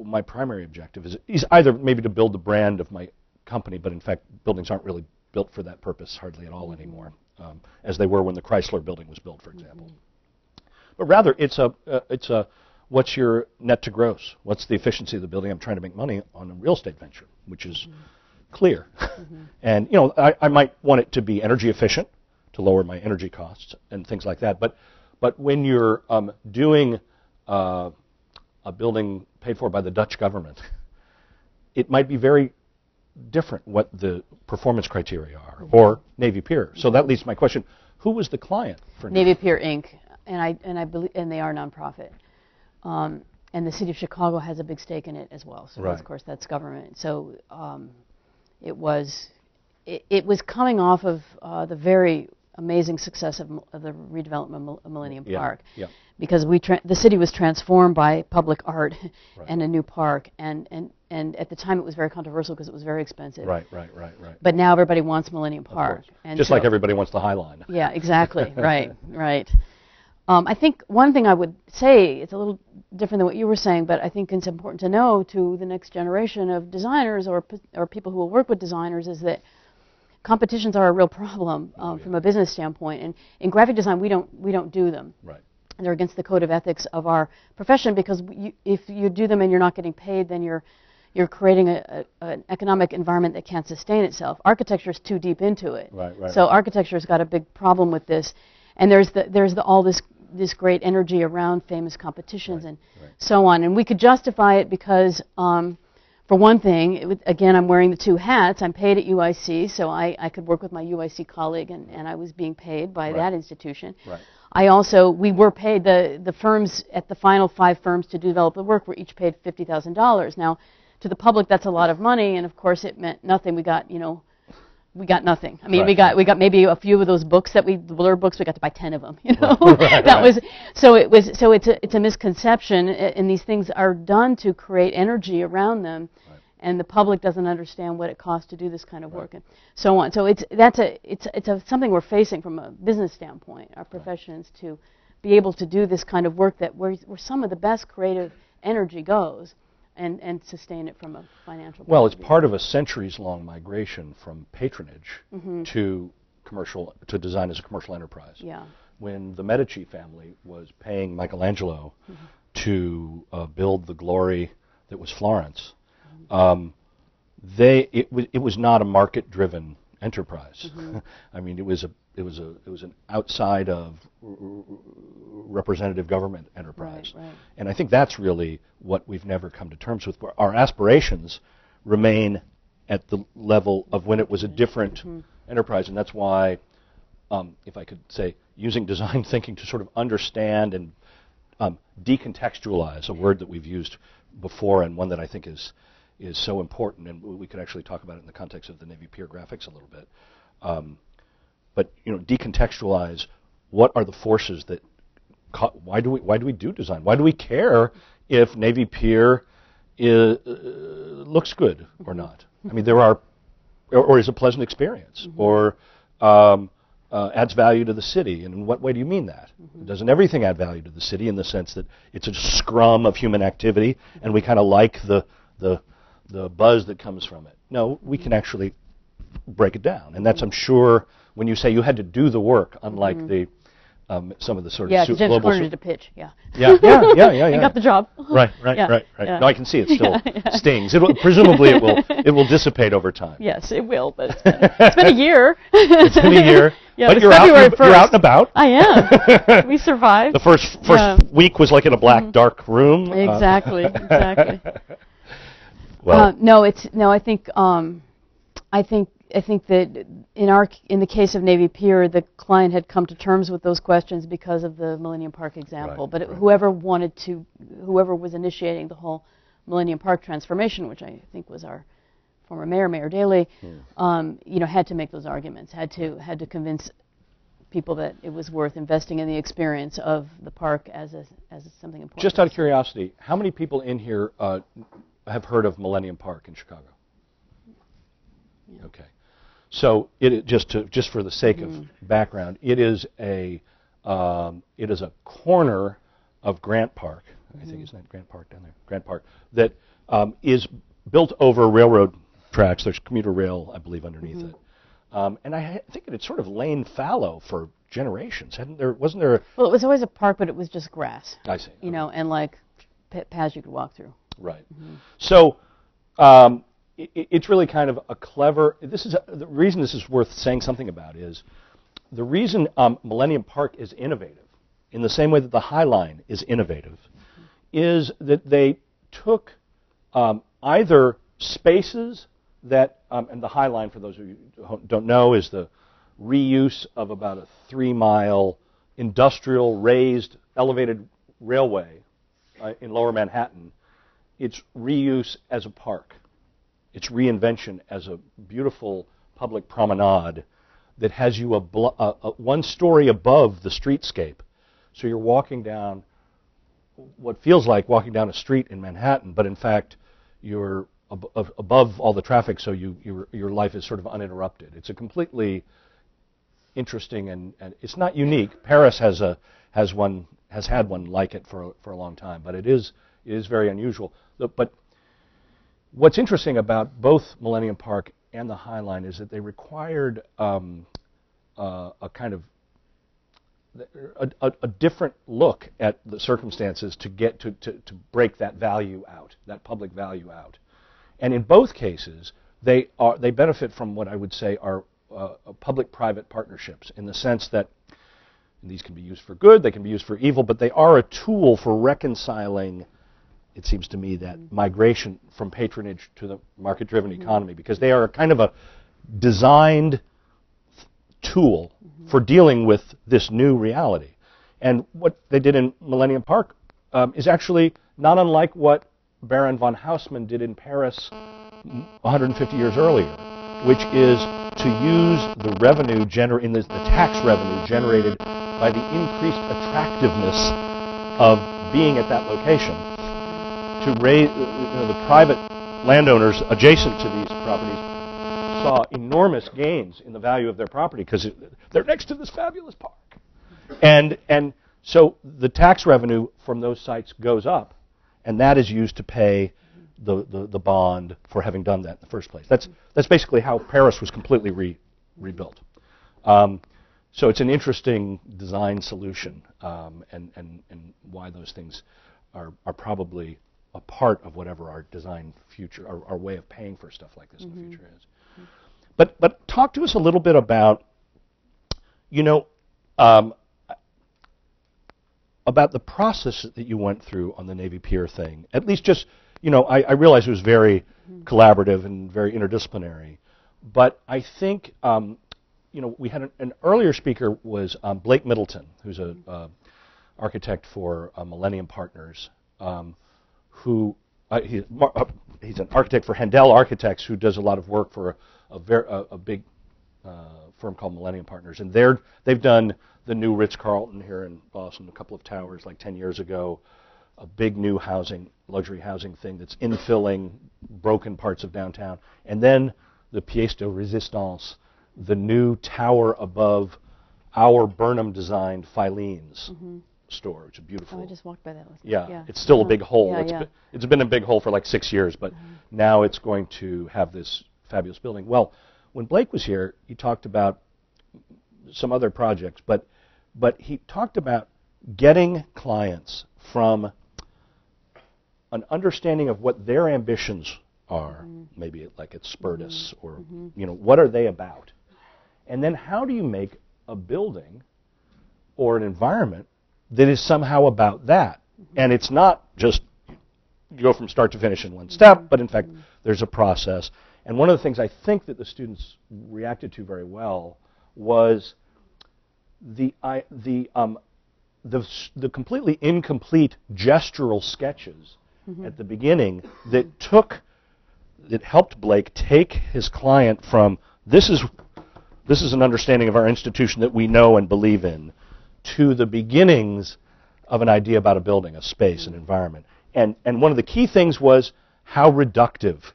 Speaker 3: my primary objective is either maybe to build the brand of my company, but in fact, buildings aren't really built for that purpose hardly at all anymore, as they were when the Chrysler building was built, for example. But rather, it's a what's your net to gross? What's the efficiency of the building? I'm trying to make money on a real estate venture, which is clear. And I might want it to be energy efficient, to lower my energy costs and things like that. But when you're doing a building paid for by the Dutch government, it might be very different what the performance criteria are, or Navy Pier. So that leads to my question: who was the client for
Speaker 2: Navy Pier Inc. And I believe, and they are nonprofit. And the city of Chicago has a big stake in it as well. So of course that's government. So it was coming off of the very amazing success of the redevelopment of Millennium Park, because the city was transformed by public art and a new park, and at the time it was very controversial because it was very expensive.
Speaker 3: Right.
Speaker 2: But now everybody wants Millennium Park, and
Speaker 3: just like everybody wants the High Line.
Speaker 2: Yeah, exactly. Right. I think one thing I would say, it's a little different than what you were saying, but I think it's important to know to the next generation of designers or people who will work with designers, is that competitions are a real problem from a business standpoint. And in graphic design, we don't do them.
Speaker 3: Right.
Speaker 2: And they're against the code of ethics of our profession, because if you do them and you're not getting paid, then you're creating an economic environment that can't sustain itself. Architecture is too deep into it.
Speaker 3: Right.
Speaker 2: So architecture's got a big problem with this. And there's all this great energy around famous competitions and so on. And we could justify it because, for one thing, again, I'm wearing the two hats. I'm paid at UIC, so I could work with my UIC colleague, and I was being paid by that institution. We were paid, the firms, at the final 5 firms to develop the work were each paid $50,000. Now, to the public, that's a lot of money, and of course it meant nothing. We got nothing. I mean, we got maybe a few of those books the Blur books. We got to buy 10 of them. It's a misconception, and these things are done to create energy around them, and the public doesn't understand what it costs to do this kind of work, and so on. So it's something we're facing from a business standpoint. Our professions to be able to do this kind of work where some of the best creative energy goes. And sustain it from a financial point
Speaker 3: Well,
Speaker 2: of
Speaker 3: it's
Speaker 2: view.
Speaker 3: part of a centuries-long migration from patronage to design as a commercial enterprise.
Speaker 2: Yeah.
Speaker 3: When the Medici family was paying Michelangelo to build the glory that was Florence, it was not a market-driven enterprise. I mean, it was an outside of representative government enterprise.
Speaker 2: Right.
Speaker 3: And I think that's really what we've never come to terms with. Our aspirations remain at the level of when it was a different enterprise, and that's why, if I could say, using design thinking to sort of understand and decontextualize, a word that we've used before and one that I think is so important, and we could actually talk about it in the context of the Navy Pier graphics a little bit. But decontextualize what are the forces that why do we do design? Why do we care if Navy Pier looks good or not? I mean, there are, or is a pleasant experience, or adds value to the city. And in what way do you mean that? Doesn't everything add value to the city in the sense that it's a scrum of human activity, and we kind of like the buzz that comes from it? No, we can actually break it down, and that's, I'm sure, when you say you had to do the work, unlike the some of the sort of
Speaker 2: James Corner did a pitch.
Speaker 3: Yeah.
Speaker 2: And got the job.
Speaker 3: Right.
Speaker 2: Yeah.
Speaker 3: No, I can see it still stings. Presumably it will dissipate over time.
Speaker 2: Yes, it will, but it's been a year.
Speaker 3: It's been a year. But you're out and about.
Speaker 2: I am. We survived.
Speaker 3: The first week was like in a black, dark room.
Speaker 2: Exactly.
Speaker 3: Well,
Speaker 2: I think I think that in the case of Navy Pier, the client had come to terms with those questions because of the Millennium Park example.
Speaker 3: Right,
Speaker 2: But
Speaker 3: right.
Speaker 2: whoever was initiating the whole Millennium Park transformation, which I think was our former mayor, Mayor Daley, had to make those arguments, had to convince people that it was worth investing in the experience of the park as something important.
Speaker 3: Just out of curiosity, how many people in here have heard of Millennium Park in Chicago? Yeah. Okay, so just for the sake of background, it is a corner of Grant Park. I think isn't that Grant Park down there? Grant Park that is built over railroad tracks. There's commuter rail, I believe, underneath it. And I think it had sort of lain fallow for generations. Wasn't there?
Speaker 2: Well, it was always a park, but it was just grass.
Speaker 3: I see.
Speaker 2: And like paths you could walk through.
Speaker 3: Right. So it's really kind of a clever. The reason this is worth saying something about is the reason Millennium Park is innovative, in the same way that the High Line is innovative, is that they took either spaces that, and the High Line, for those of you who don't know, is the reuse of about a 3-mile industrial raised elevated railway in lower Manhattan. It's reuse as a park. It's reinvention as a beautiful public promenade that has you one story above the streetscape. So you're walking down what feels like walking down a street in Manhattan, but in fact you're above all the traffic, so your life is sort of uninterrupted. It's a completely interesting and it's not unique. Paris has had one like it for a long time, but it is very unusual. But what's interesting about both Millennium Park and the High Line is that they required a kind of a different look at the circumstances to get to break that value out, that public value out. And in both cases, they benefit from what I would say are public-private partnerships, in the sense that these can be used for good, they can be used for evil, but they are a tool for reconciling, it seems to me, that migration from patronage to the market-driven economy, because they are kind of a designed tool for dealing with this new reality. And what they did in Millennium Park is actually not unlike what Baron von Haussmann did in Paris 150 years earlier, which is to use the revenue the tax revenue generated by the increased attractiveness of being at that location to raise the private landowners adjacent to these properties saw enormous gains in the value of their property because they're next to this fabulous park. And so the tax revenue from those sites goes up, and that is used to pay the bond for having done that in the first place. That's basically how Paris was completely rebuilt. So it's an interesting design solution, and why those things are probably a part of whatever our design future, our way of paying for stuff like this in the future is. But talk to us a little bit about, about the process that you went through on the Navy Pier thing. At least just, I realize it was very collaborative and very interdisciplinary. But I think, we had an earlier speaker was Blake Middleton, who's an architect for Millennium Partners, he's an architect for Handel Architects, who does a lot of work for a big firm called Millennium Partners, and they've done the new Ritz-Carlton here in Boston, a couple of towers like 10 years ago, a big new luxury housing thing that's infilling broken parts of downtown, and then the pièce de résistance, the new tower above our Burnham designed Filene's store, which is beautiful.
Speaker 2: Oh, I just walked by that.
Speaker 3: Yeah, it's still a big hole.
Speaker 2: Yeah,
Speaker 3: it's been a big hole for like 6 years, but now it's going to have this fabulous building. Well, when Blake was here, he talked about some other projects, but he talked about getting clients from an understanding of what their ambitions are, maybe like at Spertus, or what are they about, and then how do you make a building or an environment that is somehow about that, and it's not just you go from start to finish in one step, but in fact there's a process. And one of the things I think that the students reacted to very well was the completely incomplete gestural sketches at the beginning that helped Blake take his client from this is an understanding of our institution that we know and believe in, to the beginnings of an idea about a building, a space, an environment. And one of the key things was how reductive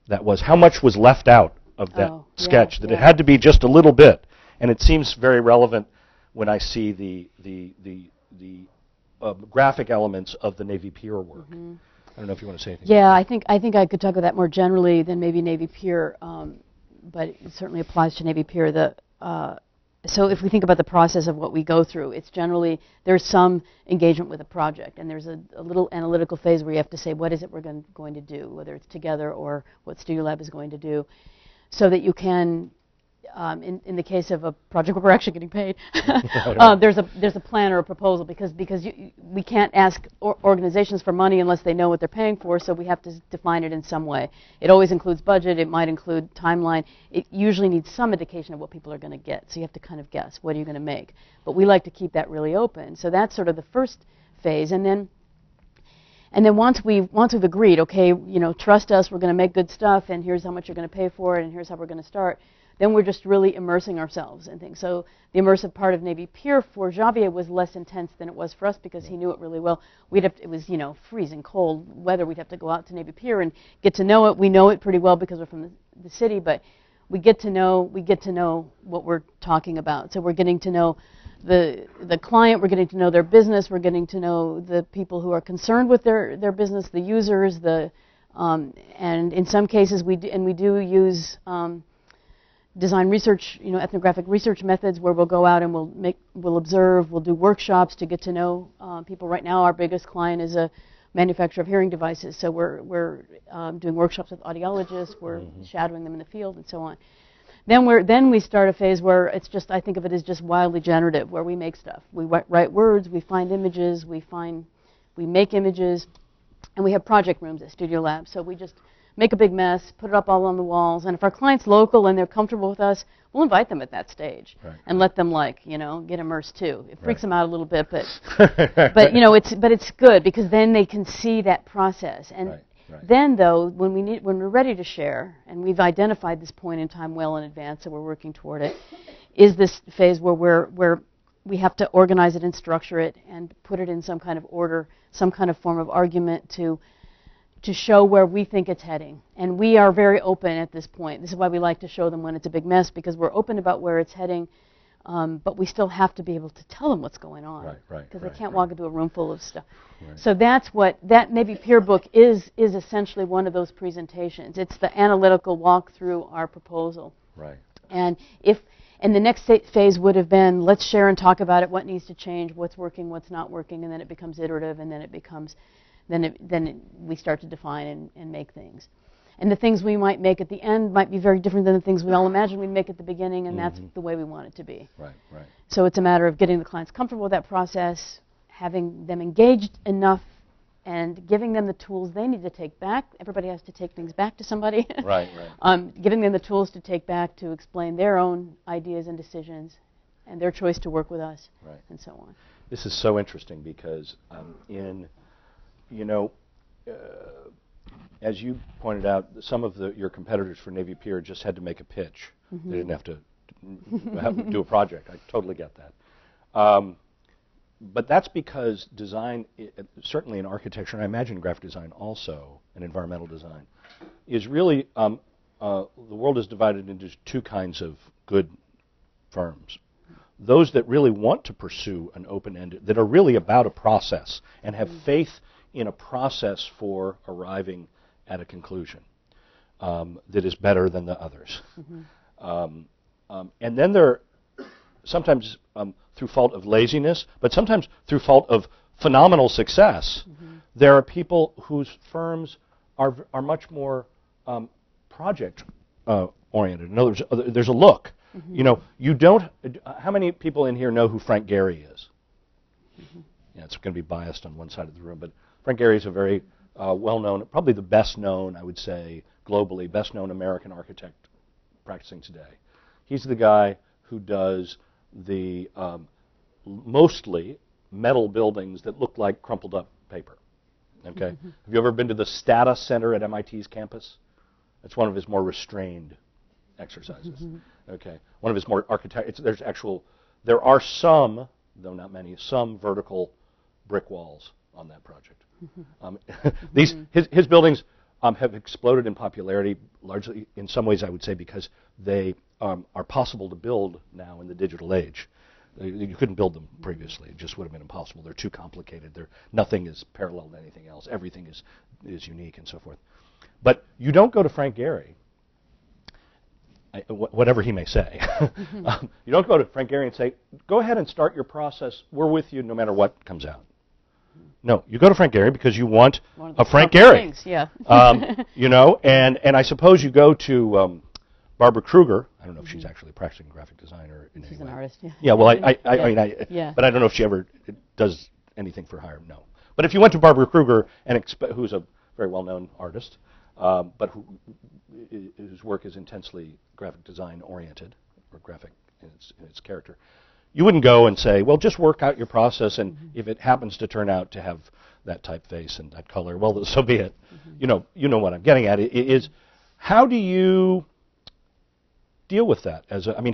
Speaker 3: that was, how much was left out of that sketch, that it had to be just a little bit. And it seems very relevant when I see the graphic elements of the Navy Pier work. I don't know if you want to say anything.
Speaker 2: Yeah, I think I could talk about that more generally than maybe Navy Pier, but it certainly applies to Navy Pier. So if we think about the process of what we go through, it's generally there's some engagement with a project, and there's a little analytical phase where you have to say what is it we're going to do, whether it's together or what Studio Lab is going to do, so that you can. In the case of a project where we're actually getting paid, there's a plan or a proposal because we can't ask organizations for money unless they know what they're paying for, so we have to define it in some way. It always includes budget, it might include timeline, it usually needs some indication of what people are going to get, so you have to kind of guess, what are you going to make? But we like to keep that really open, so that's sort of the first phase, and then once we've agreed, okay, trust us, we're going to make good stuff, and here's how much you're going to pay for it, and here's how we're going to start, then we're just really immersing ourselves in things. So the immersive part of Navy Pier for Javier was less intense than it was for us because he knew it really well. It was, freezing cold weather. We'd have to go out to Navy Pier and get to know it. We know it pretty well because we're from the city, but we get to know what we're talking about. So we're getting to know the client, we're getting to know their business, we're getting to know the people who are concerned with their business, the users, and in some cases we do use design research, ethnographic research methods where we'll go out and we'll observe, we'll do workshops to get to know people. Right now, our biggest client is a manufacturer of hearing devices, so we're doing workshops with audiologists, we're shadowing them in the field, and so on. Then we start a phase where I think of it as just wildly generative, where we make stuff. We write words, we find images, we make images, and we have project rooms at Studio Lab. So we just make a big mess, put it up all on the walls, and if our client's local and they're comfortable with us, we'll invite them at that stage and let them get immersed too. It freaks them out a little bit, but it's good because then they can see that process. And then though, when we're ready to share, and we've identified this point in time well in advance, so we're working toward it, is this phase where we have to organize it and structure it and put it in some kind of order, some kind of form of argument to show where we think it's heading. And we are very open at this point. This is why we like to show them when it's a big mess, because we're open about where it's heading, but we still have to be able to tell them what's going on. Because they can't walk into a room full of stuff. So that's what that Navy Pier book is essentially one of those presentations. It's the analytical walk through our proposal. And the next phase would have been, let's share and talk about it, what needs to change, what's working, what's not working, and then it becomes iterative, and then it becomes we start to define and make things. And the things we might make at the end might be very different than the things we all imagine we'd make at the beginning, and that's the way we want it to be. So it's a matter of getting the clients comfortable with that process, having them engaged enough, and giving them the tools they need to take back. Everybody has to take things back to somebody. Giving them the tools to take back to explain their own ideas and decisions and their choice to work with us, and so on.
Speaker 3: This is so interesting because as you pointed out, some of your competitors for Navy Pier just had to make a pitch. They didn't have to do a project. I totally get that. But that's because design, certainly in architecture, and I imagine graphic design also, and environmental design, is really, the world is divided into two kinds of good firms. Those that really want to pursue an open-ended, that are really about a process and have faith in a process for arriving at a conclusion that is better than the others. And then there, sometimes through fault of laziness, but sometimes through fault of phenomenal success, there are people whose firms are much more project oriented. In other words, there's a look. You don't. How many people in here know who Frank Gehry is? Yeah, it's going to be biased on one side of the room, but Frank Gehry is a very well-known, probably the best-known, I would say, globally, best-known American architect practicing today. He's the guy who does the mostly metal buildings that look like crumpled up paper. Okay? Have you ever been to the Stata Center at MIT's campus? That's one of his more restrained exercises. Okay? One of his more there are some, though not many, some vertical brick walls on that project. His buildings have exploded in popularity, largely in some ways I would say because they are possible to build now in the digital age. You couldn't build them previously; it just would have been impossible. They're too complicated. Nothing is parallel to anything else. Everything is unique and so forth. But you don't go to Frank Gehry, whatever he may say. You don't go to Frank Gehry and say, "Go ahead and start your process. We're with you no matter what comes out." No, you go to Frank Gehry because you want a Frank Gehry.
Speaker 2: Things, yeah.
Speaker 3: You know, and I suppose you go to Barbara Kruger. I don't know if she's actually a practicing graphic designer.
Speaker 2: She's an artist, yeah.
Speaker 3: Yeah, well, I mean, but I don't know if she ever does anything for hire. No. But if you went to Barbara Kruger, who's a very well-known artist, but whose work is intensely graphic design oriented, or graphic in its character, you wouldn't go and say, well, just work out your process, and if it happens to turn out to have that typeface and that color, well, so be it. You know what I'm getting at. It is, how do you deal with that?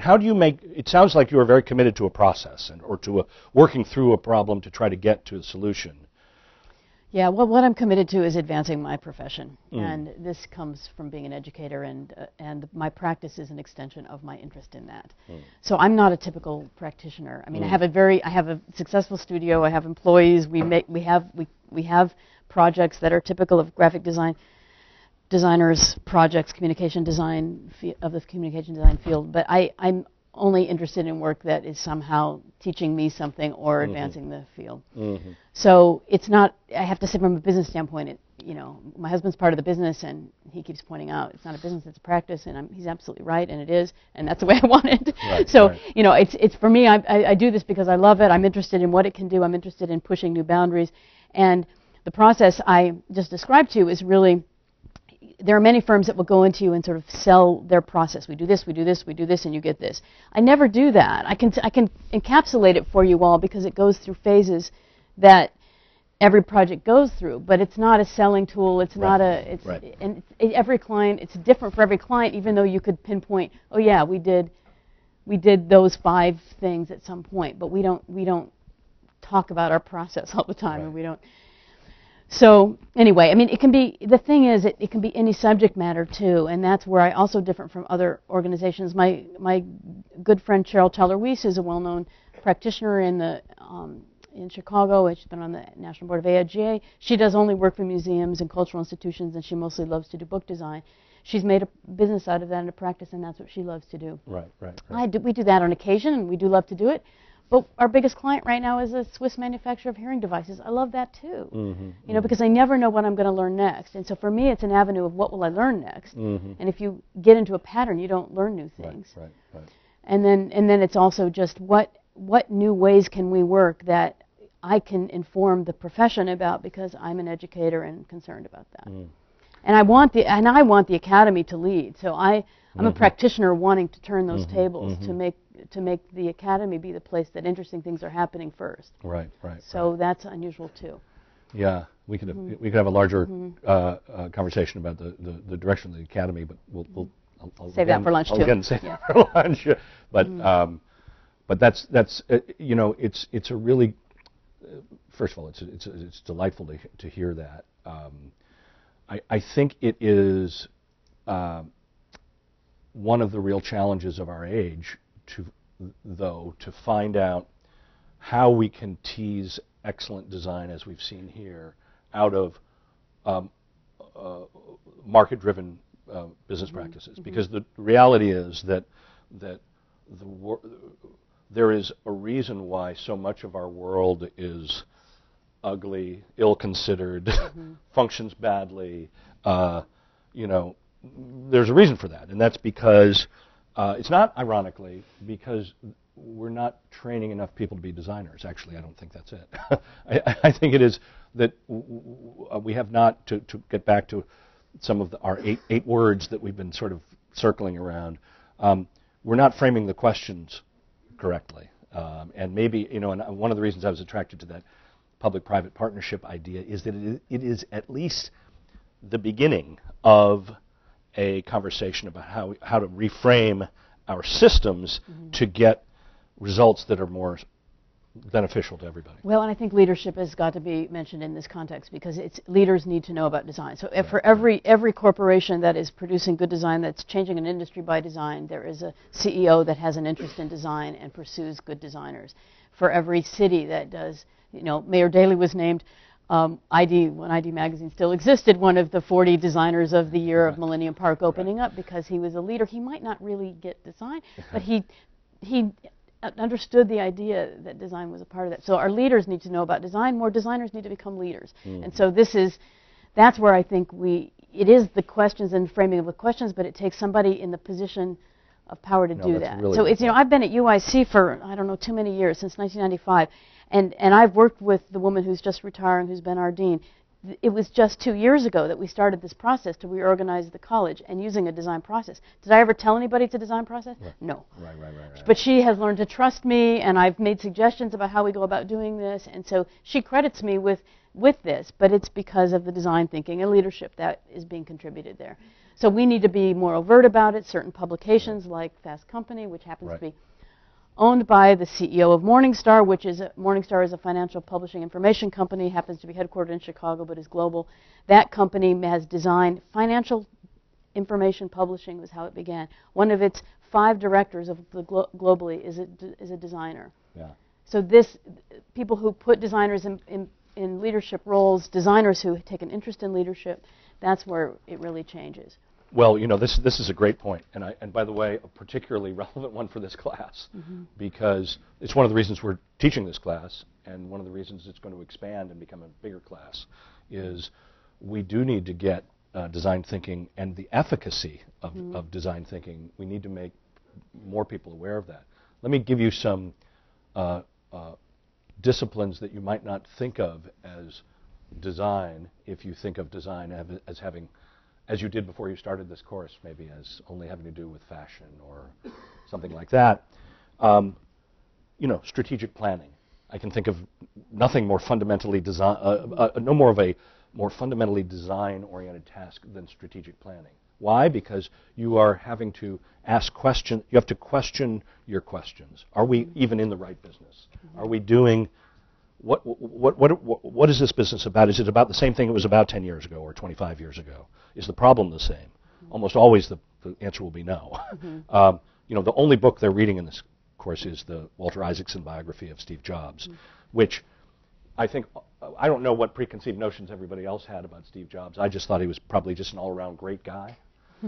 Speaker 3: How do you make, it sounds like you are very committed to a process or to working through a problem to try to get to a solution.
Speaker 2: Yeah, well, what I'm committed to is advancing my profession, and this comes from being an educator, and my practice is an extension of my interest in that. So I'm not a typical practitioner. I mean, I have a successful studio. I have employees. We have projects that are typical of graphic designers' projects, communication design of the communication design field. But I'm only interested in work that is somehow teaching me something or advancing the field. So it's not, I have to say from a business standpoint, my husband's part of the business, and he keeps pointing out it's not a business, it's a practice, and he's absolutely right, and it is, and that's the way I want it.
Speaker 3: Right,
Speaker 2: so,
Speaker 3: right.
Speaker 2: It's for me, I do this because I love it. I'm interested in what it can do. I'm interested in pushing new boundaries. And the process I just described to you is really, there are many firms that will go into you and sort of sell their process. We do this, we do this, we do this, and you get this. I never do that. I can encapsulate it for you all because it goes through phases that every project goes through. But it's not a selling tool. It's not a. And every client, it's different for every client. Even though you could pinpoint, oh yeah, we did those 5 things at some point. But we don't talk about our process all the time, and we don't. So anyway, I mean, it can be, the thing is, it can be any subject matter too, and that's where I also different from other organizations. My good friend Cheryl Teller-Weiss is a well-known practitioner in Chicago. She's been on the National Board of AIGA. She does only work for museums and cultural institutions, and she mostly loves to do book design. She's made a business out of that and a practice, and that's what she loves to do.
Speaker 3: Right.
Speaker 2: We do that on occasion, and we do love to do it. But our biggest client right now is a Swiss manufacturer of hearing devices. I love that too, because I never know what I'm going to learn next. And so for me, it's an avenue of what will I learn next. And if you get into a pattern, you don't learn new things.
Speaker 3: Right.
Speaker 2: And then it's also just what new ways can we work that I can inform the profession about, because I'm an educator and concerned about that. And I want the academy to lead. So I'm a practitioner wanting to turn those tables to make the academy be the place that interesting things are happening first. Right. So that's unusual too.
Speaker 3: Yeah, we could have a larger conversation about the direction of the academy, but I'll
Speaker 2: save that for lunch too.
Speaker 3: Again, save that for lunch. But that's it's a really, first of all, it's delightful to hear that. I think it is one of the real challenges of our age to find out how we can tease excellent design, as we've seen here, out of market-driven business practices. Because the reality is that there is a reason why so much of our world is ugly, ill-considered, functions badly. There's a reason for that, and that's because it's not ironically because we're not training enough people to be designers. Actually, I don't think that's it. I think it is that we have not, to get back to some of our eight words that we've been sort of circling around, we're not framing the questions correctly. And maybe, and one of the reasons I was attracted to that public-private partnership idea is that it is at least the beginning of a conversation about how to reframe our systems to get results that are more beneficial to everybody.
Speaker 2: Well, and I think leadership has got to be mentioned in this context because leaders need to know about design. So for every corporation that is producing good design, that's changing an industry by design, there is a CEO that has an interest in design and pursues good designers. For every city that does, Mayor Daley was named when ID Magazine still existed, one of the 40 designers of the year of Millennium Park opening up because he was a leader. He might not really get design, but he understood the idea that design was a part of that. So our leaders need to know about design. More designers need to become leaders. And so that's where I think it is the questions and framing of the questions, but it takes somebody in the position of power to do that.
Speaker 3: Really
Speaker 2: so it's, I've been at UIC for, I don't know, too many years, since 1995. And I've worked with the woman who's just retiring, who's been our dean. It was just 2 years ago that we started this process to reorganize the college and using a design process. Did I ever tell anybody it's a design process?
Speaker 3: Right.
Speaker 2: No.
Speaker 3: Right.
Speaker 2: But she has learned to trust me, and I've made suggestions about how we go about doing this, and so she credits me with this, but it's because of the design thinking and leadership that is being contributed there. So we need to be more overt about it. Certain publications like Fast Company, which happens to be owned by the CEO of Morningstar, Morningstar is a financial publishing information company, happens to be headquartered in Chicago but is global. That company has designed financial information publishing was how it began. One of its 5 directors of the globally is a designer. Yeah. So people who put designers in leadership roles, designers who take an interest in leadership, that's where it really changes.
Speaker 3: Well, this is a great point, and by the way, a particularly relevant one for this class, because it's one of the reasons we're teaching this class, and one of the reasons it's going to expand and become a bigger class, is we do need to get design thinking and the efficacy of design thinking. We need to make more people aware of that. Let me give you some disciplines that you might not think of as design if you think of design as having, as you did before you started this course, maybe as only having to do with fashion or something like that. Strategic planning. I can think of nothing more fundamentally no more of a more fundamentally design-oriented task than strategic planning. Why? Because you are having to ask questions. You have to question your questions. Are we even in the right business? Are we doing what is this business about? Is it about the same thing it was about 10 years ago or 25 years ago? Is the problem the same? Almost always the answer will be no. The only book they're reading in this course is the Walter Isaacson biography of Steve Jobs, which I think, I don't know what preconceived notions everybody else had about Steve Jobs. I just thought he was probably just an all-around great guy.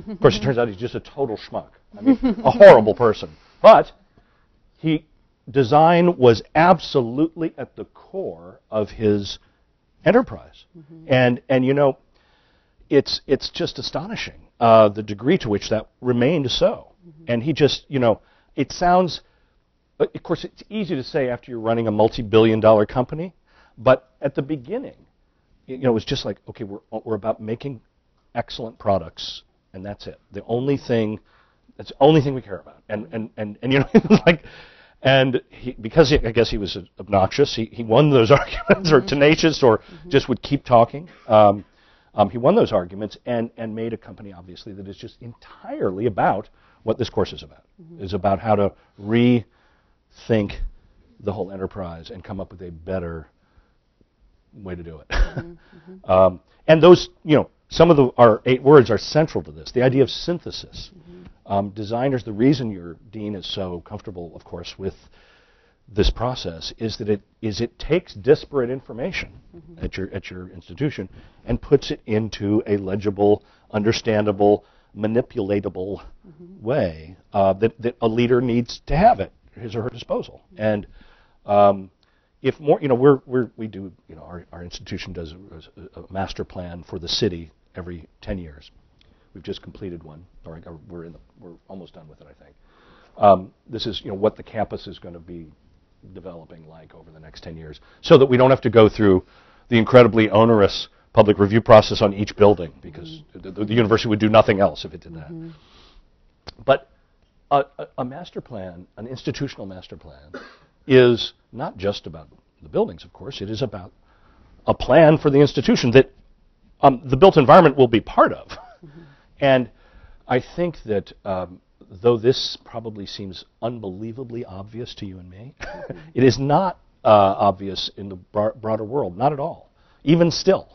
Speaker 3: Of course, it turns out he's just a total schmuck. I mean, a horrible person. But design was absolutely at the core of his enterprise. And it's just astonishing, the degree to which that remained so. And he just, it sounds, of course, it's easy to say after you're running a multi-billion-dollar company, but at the beginning, it was just like, okay, we're about making excellent products, and that's it. That's the only thing we care about. And because I guess he was obnoxious, he won those arguments, or tenacious, or just would keep talking. He won those arguments and made a company, obviously, that is just entirely about what this course is about. Is about how to rethink the whole enterprise and come up with a better way to do it. And those, some of our 8 words are central to this. The idea of synthesis. Designers, the reason your dean is so comfortable, of course, with this process is that it takes disparate information at your institution and puts it into a legible, understandable, manipulatable way that a leader needs to have at his or her disposal. And if more, we do, our institution does a master plan for the city every 10 years. We've just completed one, or we're almost done with it, I think. This is what the campus is going to be developing like over the next 10 years, so that we don't have to go through the incredibly onerous public review process on each building, because the university would do nothing else if it did that. But a master plan, an institutional master plan, is not just about the buildings, of course. It is about a plan for the institution that the built environment will be part of. And I think that though this probably seems unbelievably obvious to you and me, it is not obvious in the broader world, not at all. Even still,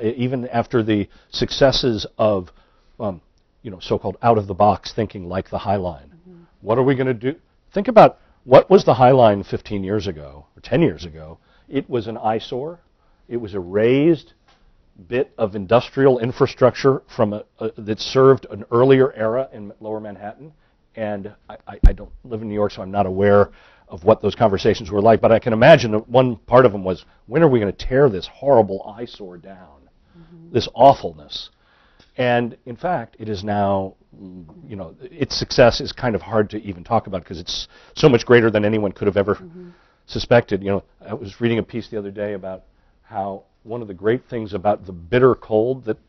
Speaker 3: even after the successes of so-called out-of-the-box thinking like the High Line. What are we going to do? Think about what was the High Line 15 years ago, or 10 years ago. It was an eyesore. It was a raised bit of industrial infrastructure from that served an earlier era in Lower Manhattan. And I don't live in New York, so I'm not aware of what those conversations were like, but I can imagine that one part of them was, when are we going to tear this horrible eyesore down, this awfulness? And in fact, it is now, its success is kind of hard to even talk about because it's so much greater than anyone could have ever suspected. I was reading a piece the other day about how one of the great things about the bitter cold that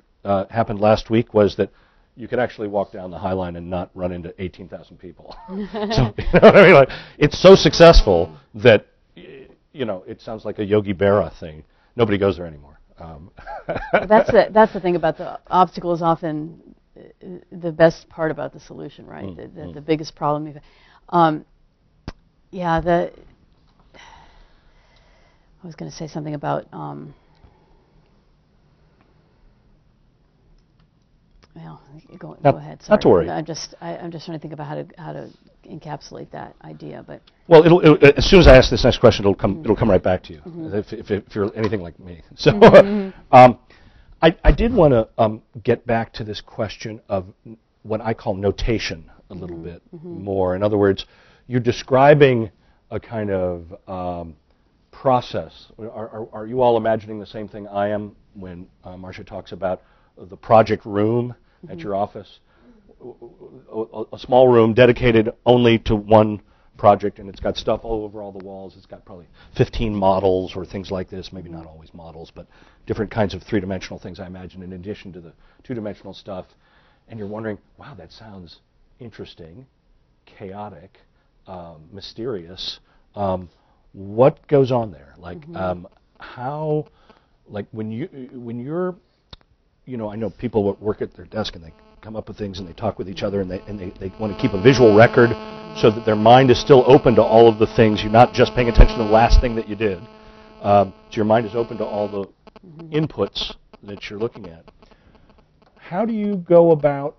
Speaker 3: happened last week was that you could actually walk down the High Line and not run into 18,000 people. So, you know what I mean? Like, it's so successful that, it sounds like a Yogi Berra thing. Nobody goes there anymore.
Speaker 2: That's the thing about the obstacle is often the best part about the solution, right? The biggest problem. I was going to say something about. Well, go ahead. Sorry.
Speaker 3: Not to worry.
Speaker 2: I'm just trying to think about how to encapsulate that idea, but.
Speaker 3: Well, it'll as soon as I ask this next question, it'll come right back to you. If you're anything like me. So, I did want to get back to this question of what I call notation a little bit more. In other words, you're describing a kind of process. Are you all imagining the same thing I am when Marcia talks about the project room at your office? A small room dedicated only to one project, and it's got stuff all over all the walls. It's got probably 15 models or things like this, maybe not always models, but different kinds of three-dimensional things, I imagine, in addition to the two-dimensional stuff. And you're wondering, wow, that sounds interesting, chaotic, mysterious. What goes on there? Like, how, like when you're, I know people work at their desk and they come up with things and they talk with each other and they want to keep a visual record so that their mind is still open to all of the things. You're not just paying attention to the last thing that you did. So your mind is open to all the inputs that you're looking at. How do you go about,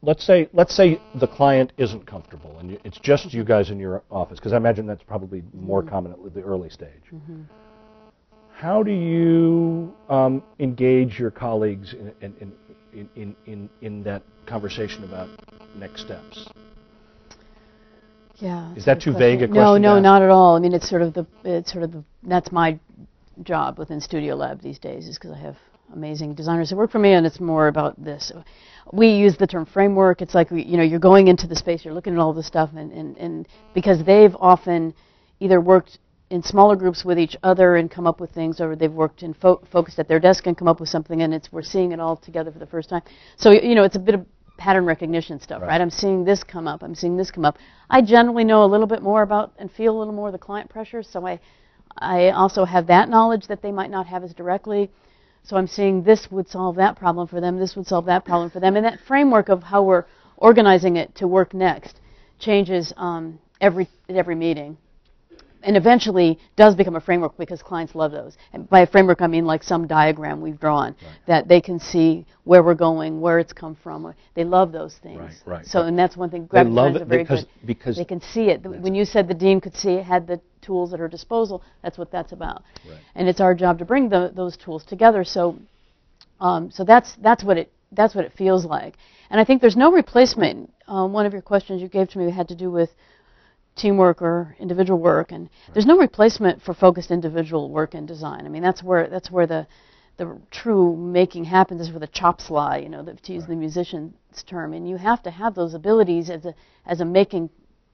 Speaker 3: let's say the client isn't comfortable and it's just you guys in your office, because I imagine that's probably more common at the early stage. How do you engage your colleagues in that conversation about next steps?
Speaker 2: Yeah.
Speaker 3: Is that too vague a question?
Speaker 2: No, not at all. I mean, it's sort of that's my job within Studio Lab these days, is because I have amazing designers who work for me, and it's more about this. We use the term framework. It's like you're going into the space, you're looking at all this stuff, and because they've often either worked in smaller groups with each other and come up with things, or they've worked and focused at their desk and come up with something, and we're seeing it all together for the first time. So it's a bit of pattern recognition stuff, right? I'm seeing this come up. I'm seeing this come up. I generally know a little bit more about and feel a little more of the client pressure, so I also have that knowledge that they might not have as directly. So I'm seeing this would solve that problem for them, this would solve that problem for them, and that framework of how we're organizing it to work next changes every meeting. And eventually does become a framework because clients love those. And by a framework, I mean like some diagram we've drawn that they can see where we're going, where it's come from. They love those things. So, and that's one thing. Graphic designers are very good because they can see it. When you said the dean could see it, had the tools at her disposal, that's what that's about. And it's our job to bring those tools together. So, so that's what it feels like. And I think there's no replacement. One of your questions you gave to me had to do with teamwork or individual work, and there's no replacement for focused individual work in design. I mean, that's where the the true making happen. This is where the chops lie, you know, to use the musician's term. And you have to have those abilities as a making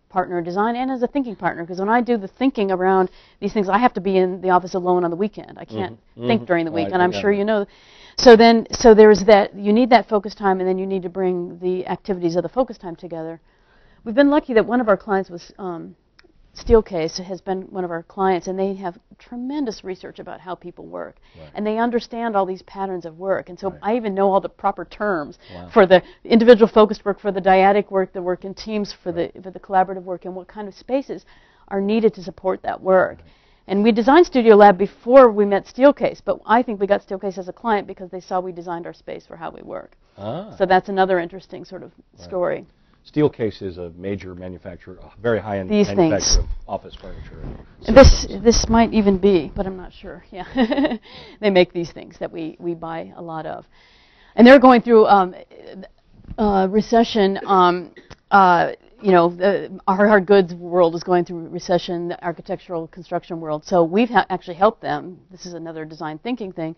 Speaker 2: partner in design and as a thinking partner, because when I do the thinking around these things, I have to be in the office alone on the weekend. I can't think during the week, and I'm sure you know. So there's that, you need that focus time, and then you need to bring the activities of the focus time together. We've been lucky that one of our clients was Steelcase has been one of our clients, and they have tremendous research about how people work. Right. And they understand all these patterns of work. And so I even know all the proper terms for the individual focused work, for the dyadic work, the work in teams, for the collaborative work, and what kind of spaces are needed to support that work. Right. And we designed Studio Lab before we met Steelcase, but I think we got Steelcase as a client because they saw we designed our space for how we work. So that's another interesting sort of story.
Speaker 3: Steelcase is a major manufacturer, a very high-end manufacturer of office furniture.
Speaker 2: This might even be, but I'm not sure. Yeah, they make these things that we buy a lot of, and they're going through recession. You know, the hard goods world is going through recession. The architectural construction world. So we've actually helped them. This is another design thinking thing.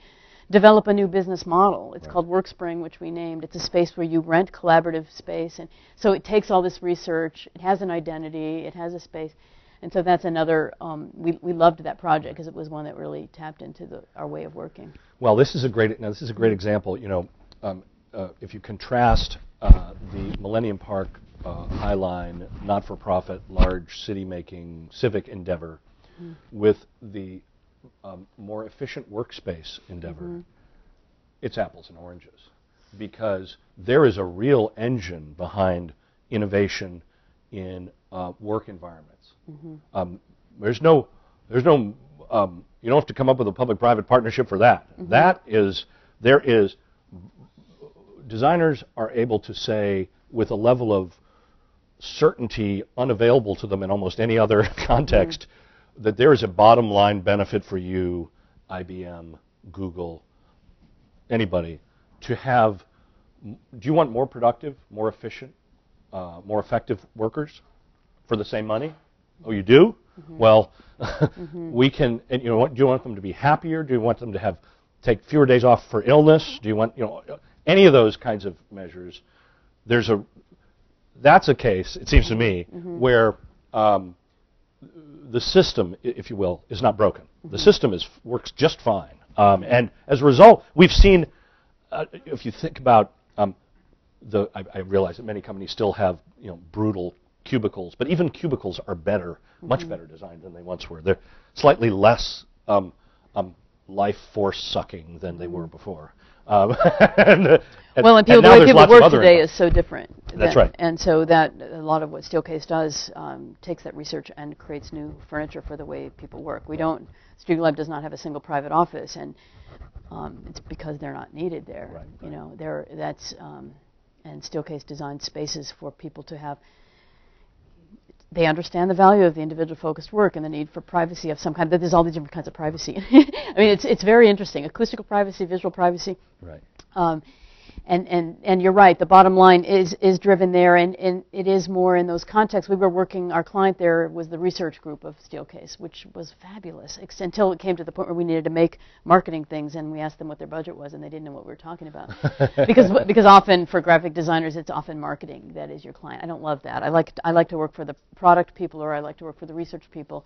Speaker 2: Develop a new business model. It's called WorkSpring, which we named. It's a space where you rent collaborative space, and so it takes all this research. It has an identity. It has a space, and so that's another. We loved that project because it was one that really tapped into our way of working.
Speaker 3: Well, this is a great example. You know, if you contrast the Millennium Park Highline not-for-profit large city-making civic endeavor with the more efficient workspace endeavor, it's apples and oranges, because there is a real engine behind innovation in work environments. There's no you don't have to come up with a public-private partnership for that. Designers are able to say with a level of certainty unavailable to them in almost any other context, that there is a bottom line benefit for you, IBM, Google, anybody, to have. Do you want more productive, more efficient, more effective workers for the same money? Oh, you do? Well, we can. And you know what? Do you want them to be happier? Do you want them to take fewer days off for illness? Do you want any of those kinds of measures? That's a case, it seems to me, where the system, if you will, is not broken. The system works just fine. And as a result, we've seen, if you think about, I realize that many companies still have brutal cubicles, but even cubicles are better, much better designed than they once were. They're slightly less life force sucking than they were before. And
Speaker 2: the way people work today is so different.
Speaker 3: That's right.
Speaker 2: And so that a lot of what Steelcase does takes that research and creates new furniture for the way people work. We don't. Studio Lab does not have a single private office, and it's because they're not needed there. Right. You know, and Steelcase designed spaces for people to have. They understand the value of the individual focused work and the need for privacy of some kind. There's all these different kinds of privacy. I mean, it's very interesting. Acoustical privacy, visual privacy. Right. And you're right. The bottom line is driven there, and it is more in those contexts. We were working. Our client there was the research group of Steelcase, which was fabulous until it came to the point where we needed to make marketing things, and we asked them what their budget was, and they didn't know what we were talking about. because often for graphic designers, it's often marketing that is your client. I don't love that. I like to work for the product people, or I like to work for the research people.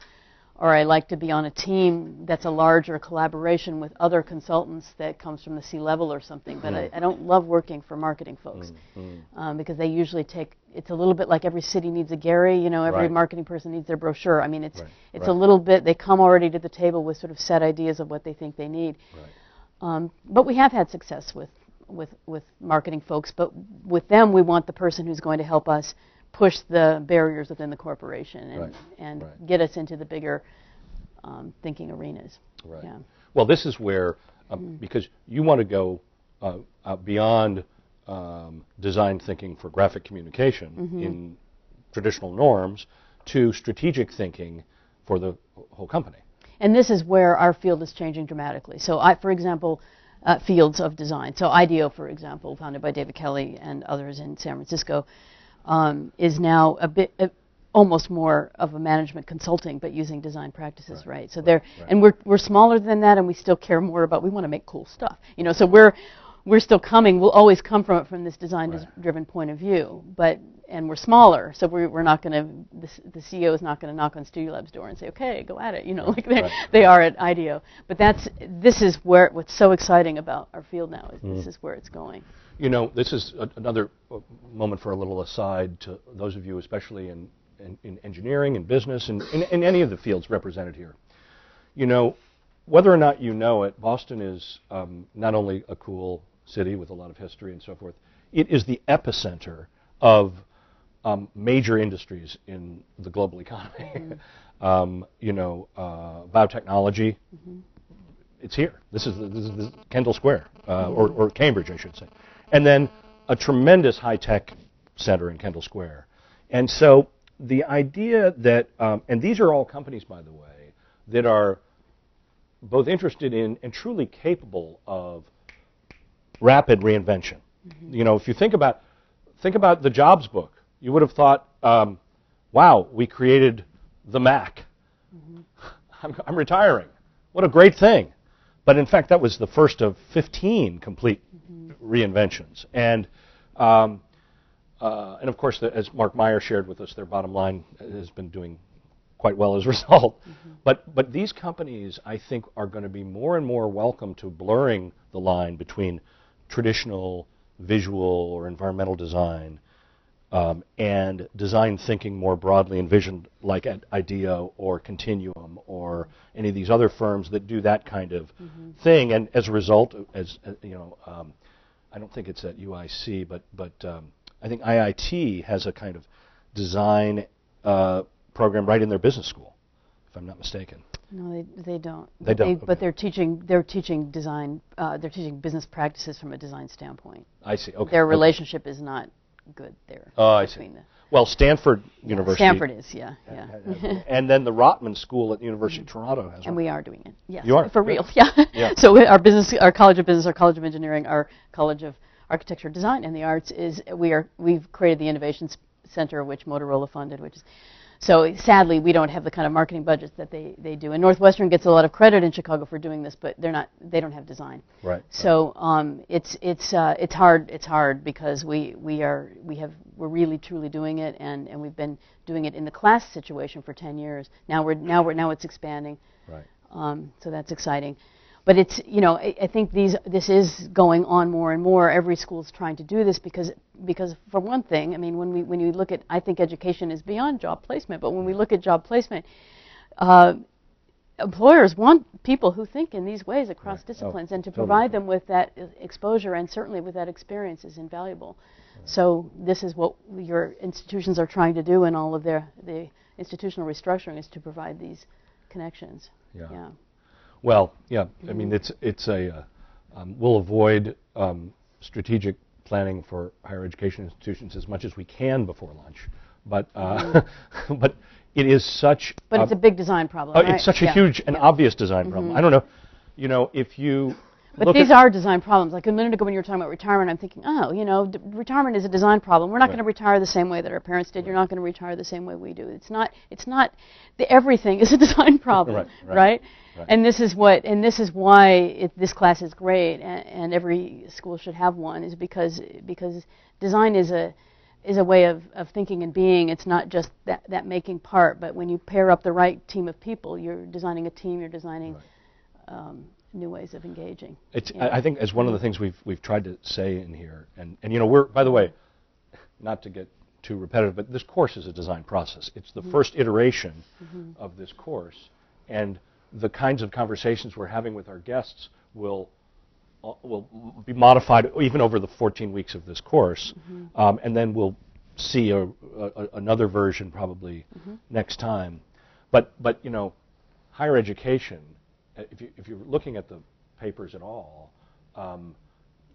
Speaker 2: Or I like to be on a team that's a larger collaboration with other consultants that comes from the C-level or something. But I don't love working for marketing folks because they usually it's a little bit like every city needs a Gary, every marketing person needs their brochure. I mean, it's a little bit, they come already to the table with sort of set ideas of what they think they need. But we have had success with marketing folks, but with them we want the person who's going to help us push the barriers within the corporation and get us into the bigger thinking arenas. Right. Yeah.
Speaker 3: Well, this is where, because you want to go beyond design thinking for graphic communication in traditional norms to strategic thinking for the whole company.
Speaker 2: And this is where our field is changing dramatically. So for example, fields of design. So IDEO, for example, founded by David Kelly and others in San Francisco, is now almost more of a management consulting, but using design practices, right? So
Speaker 3: right.
Speaker 2: and we're smaller than that, and we still care more about, we want to make cool stuff, you know. So we're still coming. We'll always come from this design-driven point of view, and we're smaller, so we're not going to. The CEO is not going to knock on Studio Lab's door and say, "Okay, go at it," you know, like they are at IDEO. But this is what's so exciting about our field now is this is where it's going.
Speaker 3: You know, this is another moment for a little aside to those of you, especially in engineering and business and in any of the fields represented here. You know, whether or not you know it, Boston is not only a cool city with a lot of history and so forth, it is the epicenter of major industries in the global economy. You know, biotechnology, it's here. This is Kendall Square, or Cambridge, I should say. And then a tremendous high-tech center in Kendall Square. And so the idea that, and these are all companies, by the way, that are both interested in and truly capable of rapid reinvention. You know, if you think about the Jobs book, you would have thought, wow, we created the Mac. I'm retiring. What a great thing. But in fact, that was the first of 15 complete reinventions. And of course, as Mark Meyer shared with us, their bottom line has been doing quite well as a result. But these companies, I think, are going to be more and more welcome to blurring the line between traditional visual or environmental design and design thinking more broadly envisioned, like at IDEO or Continuum or any of these other firms that do that kind of thing. And as a result, as you know, I don't think it's at UIC, but I think IIT has a kind of design program right in their business school, if I'm not mistaken.
Speaker 2: No, they don't.
Speaker 3: They don't.
Speaker 2: But they're teaching design. They're teaching business practices from a design standpoint.
Speaker 3: I see. Okay.
Speaker 2: Their relationship is not good there.
Speaker 3: Oh, I see. Well, Stanford University.
Speaker 2: Stanford is, yeah.
Speaker 3: And then the Rotman School at the University of Toronto has.
Speaker 2: And we are doing it. Yes.
Speaker 3: You are
Speaker 2: for real. Yeah. So our College of Business, our College of Engineering, our College of Architecture, Design, and the Arts is we've created the Innovation Center, which Motorola funded, which is. So sadly, we don't have the kind of marketing budgets that they do. And Northwestern gets a lot of credit in Chicago for doing this, but they don't have design.
Speaker 3: Right.
Speaker 2: So it's hard because we're really truly doing it, and we've been doing it in the class situation for 10 years. Now it's expanding.
Speaker 3: Right.
Speaker 2: So that's exciting. But it's, you know, I think this is going on more and more. Every school is trying to do this because for one thing, I mean, when you look at, I think education is beyond job placement, but when we look at job placement, employers want people who think in these ways across disciplines, and to provide them with that exposure and certainly with that experience is invaluable. So this is what your institutions are trying to do in all of the institutional restructuring, is to provide these connections. Yeah.
Speaker 3: Well, yeah. I mean, it's a we'll avoid strategic planning for higher education institutions as much as we can before lunch, but but it is such.
Speaker 2: But it's a big design problem. Right?
Speaker 3: It's such a huge and obvious design problem. I don't know, you know, if you.
Speaker 2: But these are design problems. Like a minute ago when you were talking about retirement, I'm thinking, oh, you know, retirement is a design problem. We're not going to retire the same way that our parents did. You're not going to retire the same way we do. It's not. Everything is a design problem, right? And this is why this class is great, and every school should have one, is because design is a way of thinking and being. It's not just that making part, but when you pair up the right team of people, you're designing a team. You're designing. New ways of engaging.
Speaker 3: I think as one of the things we've tried to say in here, and you know, we're, by the way, not to get too repetitive, but this course is a design process. It's the first iteration of this course, and the kinds of conversations we're having with our guests will be modified even over the 14 weeks of this course, and then we'll see another version probably next time. But you know, higher education. If you're looking at the papers at all,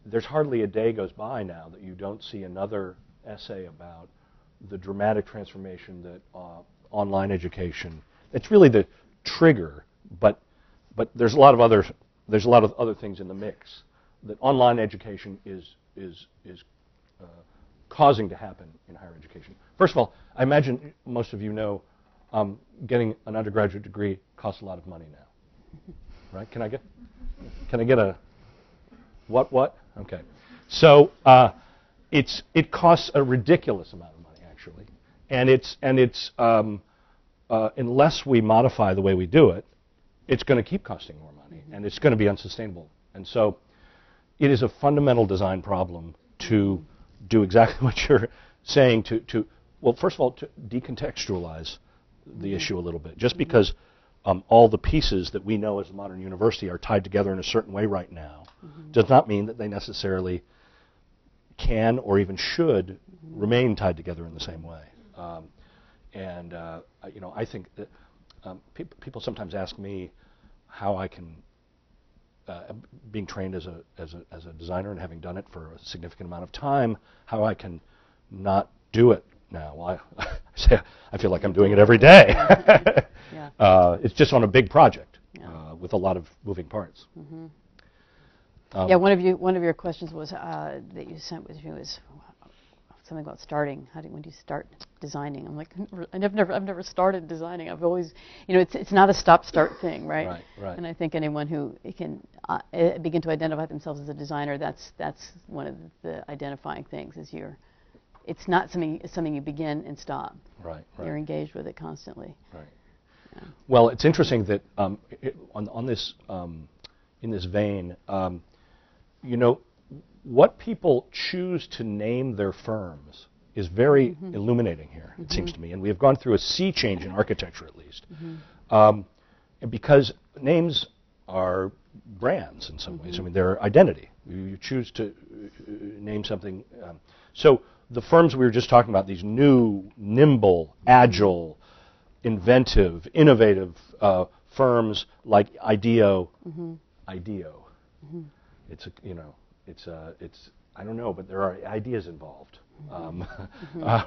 Speaker 3: there's hardly a day goes by now that you don't see another essay about the dramatic transformation that online education. It's really the trigger, but there's a lot of other things in the mix that online education is causing to happen in higher education. First of all, I imagine most of you know getting an undergraduate degree costs a lot of money now, right? Can I get a what? Okay, so it costs a ridiculous amount of money actually, and it's unless we modify the way we do it, it's going to keep costing more money, and it's going to be unsustainable. And so, it is a fundamental design problem to do exactly what you're saying. Well, first of all, to decontextualize the issue a little bit. Just because all the pieces that we know as a modern university are tied together in a certain way right now, does not mean that they necessarily can or even should remain tied together in the same way. I think that people sometimes ask me how I can, being trained as a designer and having done it for a significant amount of time, how I can not do it now. Well, I say I feel like I'm doing it every day.
Speaker 2: Yeah.
Speaker 3: It's just on a big project with a lot of moving parts.
Speaker 2: Yeah, one of your questions was that you sent with me was something about starting. When do you start designing? I'm like, I've never started designing. I've always, it's not a stop-start thing, right?
Speaker 3: Right.
Speaker 2: And I think anyone who can begin to identify themselves as a designer, that's one of the identifying things is it's not something you begin and stop.
Speaker 3: Right.
Speaker 2: You're engaged with it constantly.
Speaker 3: Right.
Speaker 2: Yeah.
Speaker 3: Well, it's interesting that on this in this vein, what people choose to name their firms is very illuminating here, it seems to me. And we have gone through a sea change in architecture, at least. Because names are brands in some ways. I mean, they're identity. You choose to name something. So the firms we were just talking about, these new, nimble, agile, inventive, innovative firms like IDEO. It's I don't know, but there are ideas involved,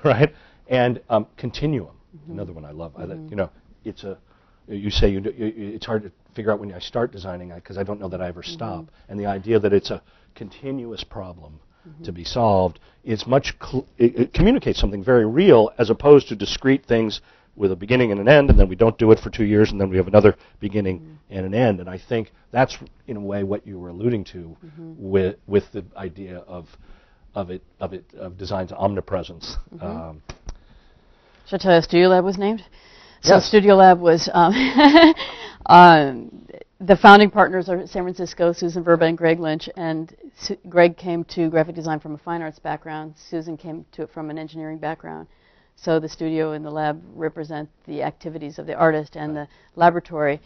Speaker 3: right? And Continuum, another one I love. You say it's hard to figure out when I start designing because I don't know that I ever stop. And the idea that it's a continuous problem to be solved is it communicates something very real as opposed to discrete things with a beginning and an end, and then we don't do it for 2 years, and then we have another beginning and an end. And I think that's, in a way, what you were alluding to with the idea of design's omnipresence.
Speaker 2: Should I tell you how Studio Lab was named? So
Speaker 3: Yes.
Speaker 2: Studio Lab was the founding partners are San Francisco, Susan Verba and Greg Lynch, and Greg came to graphic design from a fine arts background. Susan came to it from an engineering background. So the studio and the lab represent the activities of the artist, and the laboratory.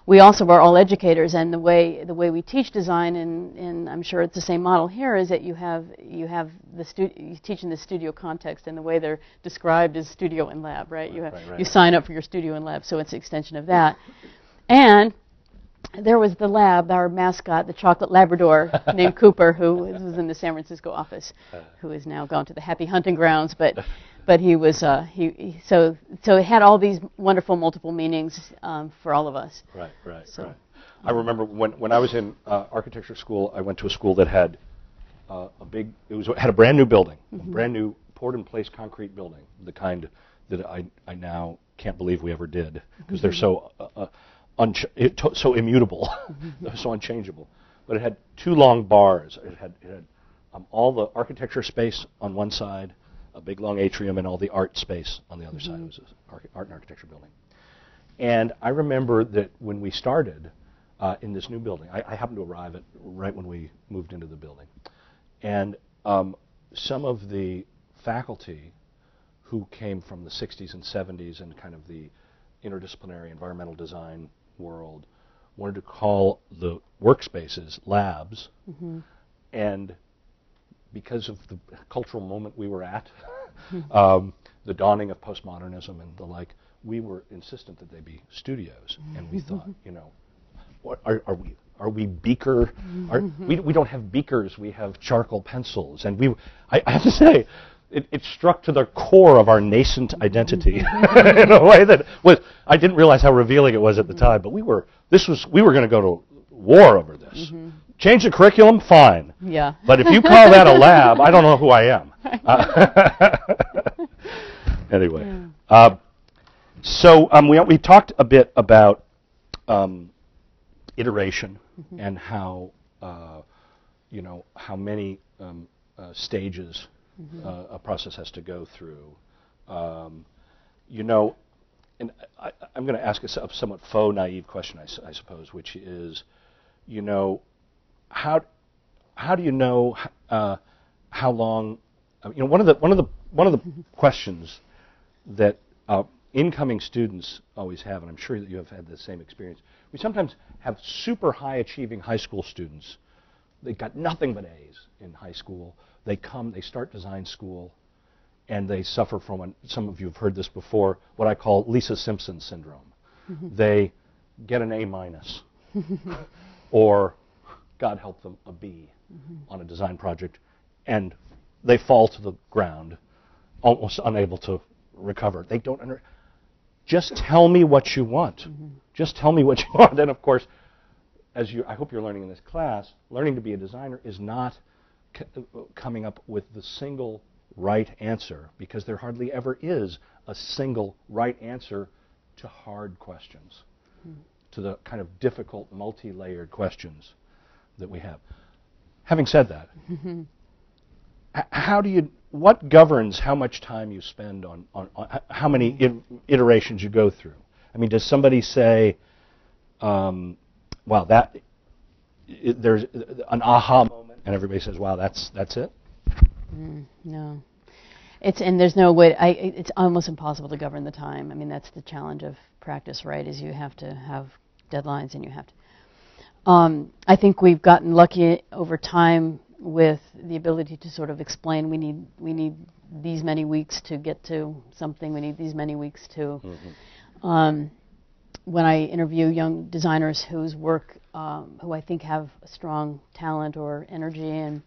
Speaker 2: We also are all educators, and the way we teach design, and I'm sure it's the same model here, is that you teach in the studio context, and the way they're described is studio and lab, right? You sign up for your studio and lab, so it's an extension of that. And there was the lab, our mascot, the chocolate Labrador named Cooper, who was in the San Francisco office, who has now gone to the Happy Hunting Grounds, but he was so it had all these wonderful multiple meanings for all of us.
Speaker 3: Right. I remember when I was in architecture school, I went to a school that had had a brand new building, a brand new poured in place concrete building, the kind that I now can't believe we ever did because they're so so immutable, so unchangeable. But it had 2 long bars. It had all the architecture space on one side, a big long atrium, and all the art space on the other side. It was an art and architecture building. And I remember that when we started in this new building, I happened to arrive right when we moved into the building. And some of the faculty who came from the 60s and 70s and kind of the interdisciplinary environmental design world wanted to call the workspaces labs. And because of the cultural moment we were at, the dawning of postmodernism and the like, we were insistent that they be studios. And we thought, what are we beaker? We don't have beakers, we have charcoal pencils. And I have to say, it struck to the core of our nascent identity in a way that I didn't realize how revealing it was at the time, but we were going to go to war over this. Change the curriculum, fine.
Speaker 2: Yeah.
Speaker 3: But if you call that a lab, I don't know who I am. Anyway,
Speaker 2: Yeah.
Speaker 3: so we talked a bit about iteration and how how many stages a process has to go through. And I'm going to ask a somewhat faux naive question, I suppose, which is, how do you know how long? One of the questions that incoming students always have, and I'm sure that you have had the same experience. We sometimes have super high achieving high school students. They got nothing but A's in high school. They start design school, and they suffer from some of you have heard this before, what I call Lisa Simpson syndrome. They get an A-, or God help them, a B on a design project, and they fall to the ground, almost unable to recover. They don't just tell me what you want. Just tell me what you want. And of course, I hope you're learning in this class, learning to be a designer is not coming up with the single right answer, because there hardly ever is a single right answer to hard questions, to the kind of difficult, multi-layered questions that we have. Having said that, what governs how much time you spend on how many iterations you go through? I mean, does somebody say, wow, there's an aha moment, and everybody says, wow, that's it?
Speaker 2: No. And there's no way, it's almost impossible to govern the time. I mean, that's the challenge of practice, right, is you have to have deadlines, and you have to. I think we've gotten lucky over time with the ability to sort of explain we need these many weeks to get to something, we need these many weeks to. When I interview young designers whose work, who I think have a strong talent or energy and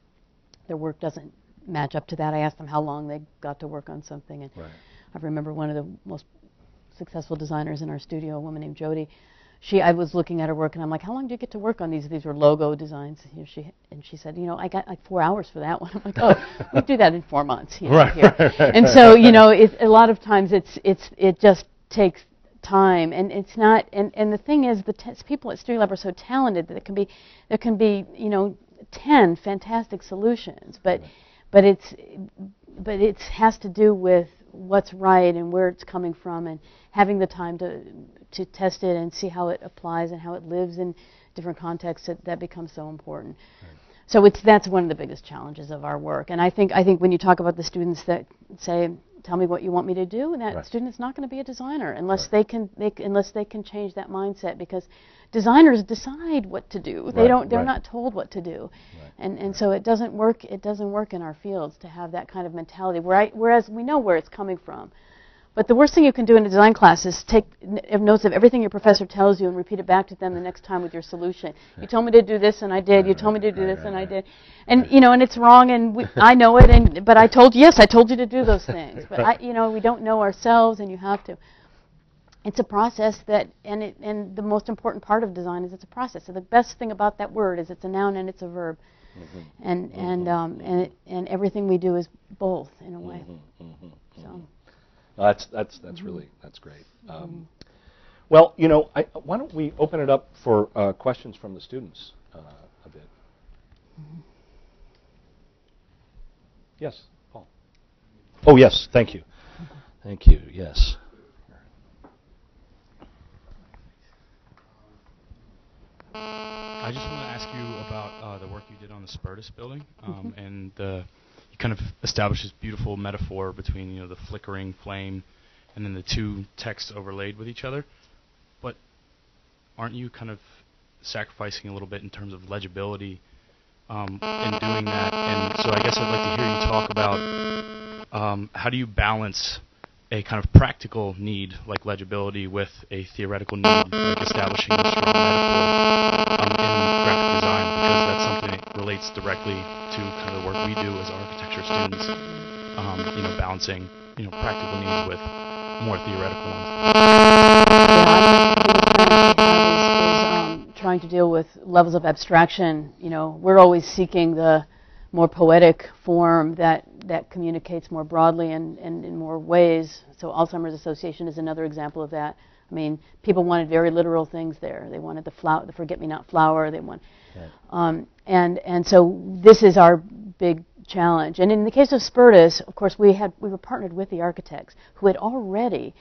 Speaker 2: their work doesn't match up to that, I ask them how long they got to work on something. And I remember one of the most successful designers in our studio, a woman named Jody. I was looking at her work, and I'm like, how long do you get to work on these? These were logo designs. She said, I got like 4 hours for that one. I'm like, oh, we do that in 4 months. Here. And so, a lot of times it just takes time, and it's not. And the thing is, people at Studio Lab are so talented that there can be 10 fantastic solutions, but it has to do with what's right and where it's coming from, and having the time to test it and see how it applies and how it lives in different contexts. That becomes so important. So that's one of the biggest challenges of our work. And I think when you talk about the students that say, tell me what you want me to do, and that student is not going to be a designer unless they can change that mindset, because designers decide what to do. They're not told what to do. And so it doesn't work in our fields to have that kind of mentality, whereas we know where it's coming from. But the worst thing you can do in a design class is take notes of everything your professor tells you and repeat it back to them the next time with your solution. You told me to do this, and I did. You told me to do this, and I did. And and it's wrong, and I know it. But I told you to do those things. But we don't know ourselves, and you have to. It's a process and the most important part of design is it's a process. So the best thing about that word is it's a noun and it's a verb, and everything we do is both in a way. So.
Speaker 3: That's great. Well, why don't we open it up for questions from the students a bit? Yes, Paul. Oh, yes. Thank you. Thank you. Yes.
Speaker 4: I just want to ask you about the work you did on the Spertus building, and you kind of established this beautiful metaphor between the flickering flame and then the two texts overlaid with each other. But aren't you kind of sacrificing a little bit in terms of legibility in doing that? And so I guess I'd like to hear you talk about how do you balance a kind of practical need like legibility with a theoretical need, like establishing a strong metaphor in graphic design, because that's something that relates directly to kind of the work we do as architecture students, balancing practical needs with more theoretical ones.
Speaker 2: Is trying to deal with levels of abstraction. We're always seeking the more poetic form that that communicates more broadly and in more ways. So Alzheimer's Association is another example of that. I mean, people wanted very literal things there. They wanted the forget-me-not flower. They want, and so this is our big challenge. And in the case of Spertus, of course, we were partnered with the architects who had already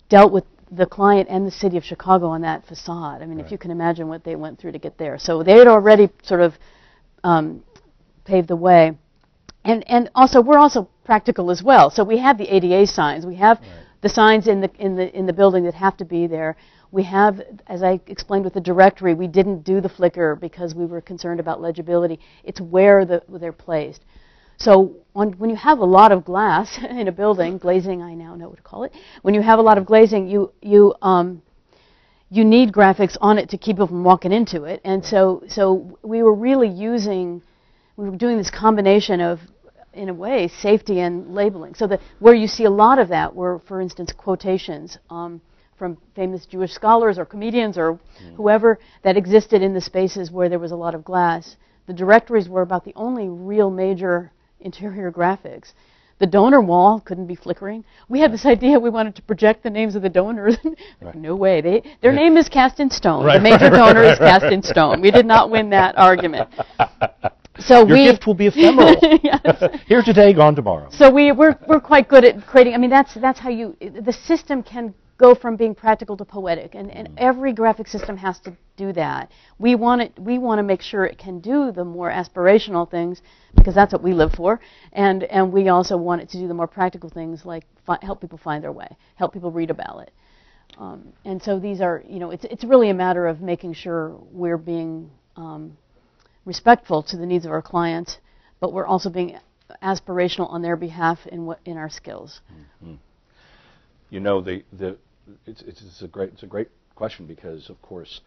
Speaker 2: dealt with the client and the city of Chicago on that facade. I mean, if you can imagine what they went through to get there. So they had already sort of paved the way. And also, we're also practical as well. So we have the ADA signs. We have the signs in the building that have to be there. We have, as I explained with the directory, we didn't do the flicker because we were concerned about legibility. It's where they're placed. So when you have a lot of glass in a building, glazing, I now know what to call it. When you have a lot of glazing, you need graphics on it to keep people from walking into it. And so we were really we were doing this combination of, in a way, safety and labeling. So where you see a lot of that were, for instance, quotations from famous Jewish scholars or comedians or whoever that existed in the spaces where there was a lot of glass. The directories were about the only real major interior graphics. The donor wall couldn't be flickering. We had this idea we wanted to project the names of the donors. No way. Their name is cast in stone. The major donor is cast in stone. We did not win that argument. So
Speaker 3: your gift will be ephemeral. Here today, gone tomorrow.
Speaker 2: So we're quite good at creating. I mean, that's how the system can go from being practical to poetic, and every graphic system has to do that. We want to make sure it can do the more aspirational things because that's what we live for, and we also want it to do the more practical things like help people find their way, help people read about it. And so these are, it's really a matter of making sure we're being respectful to the needs of our clients, but we're also being aspirational on their behalf in our skills.
Speaker 3: It's a great question because, of course,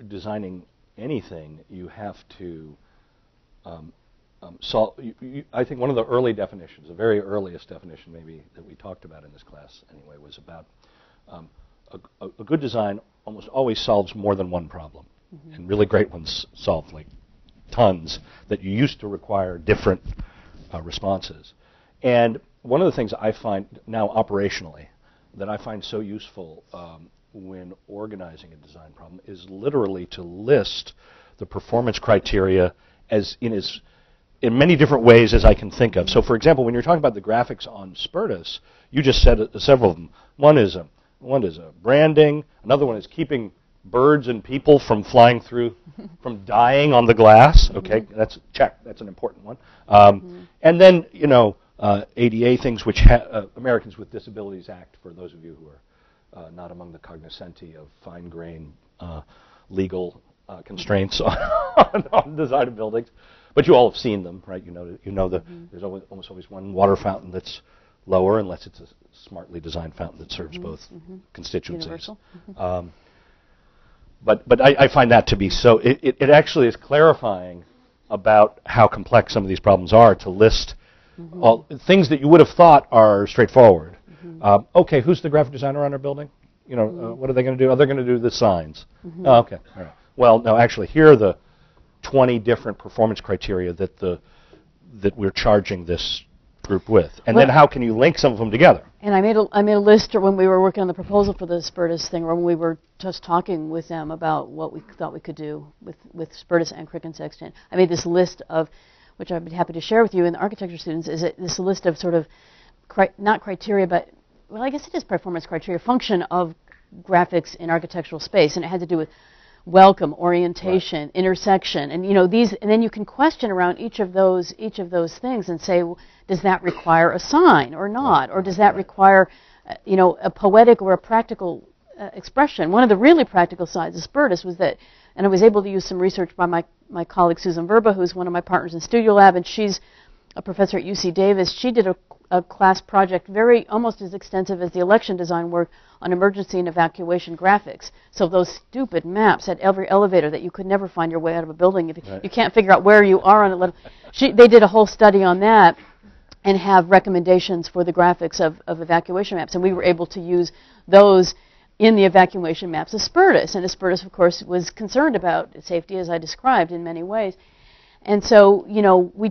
Speaker 3: designing anything, you have to solve. I think one of the early definitions, the very earliest definition, maybe that we talked about in this class, anyway, was about a good design almost always solves more than one problem, and really great ones solve like tons that you used to require different responses. And one of the things I find now operationally that I find so useful when organizing a design problem is literally to list the performance criteria in many different ways as I can think of. So, for example, when you're talking about the graphics on Spertus, you just said several of them. One is a branding. Another one is keeping birds and people from flying through, from dying on the glass. Okay, that's check. That's an important one. And then ADA things, which Americans with Disabilities Act, for those of you who are not among the cognoscenti of fine-grained legal constraints on design of buildings. But you all have seen them, right? There's almost always one water fountain that's lower, unless it's a smartly designed fountain that serves both constituencies.
Speaker 2: Universal.
Speaker 3: But I find that to be so. It actually is clarifying about how complex some of these problems are to list all things that you would have thought are straightforward. Okay, who's the graphic designer on our building? What are they going to do? Oh, they're going to do the signs. Oh, okay, all right. Well, no, actually, here are the 20 different performance criteria that we're charging this group with, and then how can you link some of them together?
Speaker 2: And I made a list when we were working on the proposal for the Spertus thing, or when we were just talking with them about what we thought we could do with Spertus and Crick and Sexton. I made this list of, which I'd be happy to share with you and the architecture students, is this list of sort of not criteria, but well, I guess it is performance criteria, function of graphics in architectural space, and it had to do with welcome, orientation, intersection, and these, and then you can question around each of those things and say, well, does that require a sign or not, or does that require, a poetic or a practical expression? One of the really practical sides of Spertus was that, and I was able to use some research by my colleague Susan Verba, who's one of my partners in Studio Lab, and she's a professor at UC Davis. She did a class project almost as extensive as the election design work on emergency and evacuation graphics. So those stupid maps at every elevator that you could never find your way out of a building if you can't figure out where you are on it. They did a whole study on that and have recommendations for the graphics of evacuation maps. And we were able to use those in the evacuation maps of Spertus. And Spertus, of course, was concerned about safety, as I described, in many ways. And so, you know, we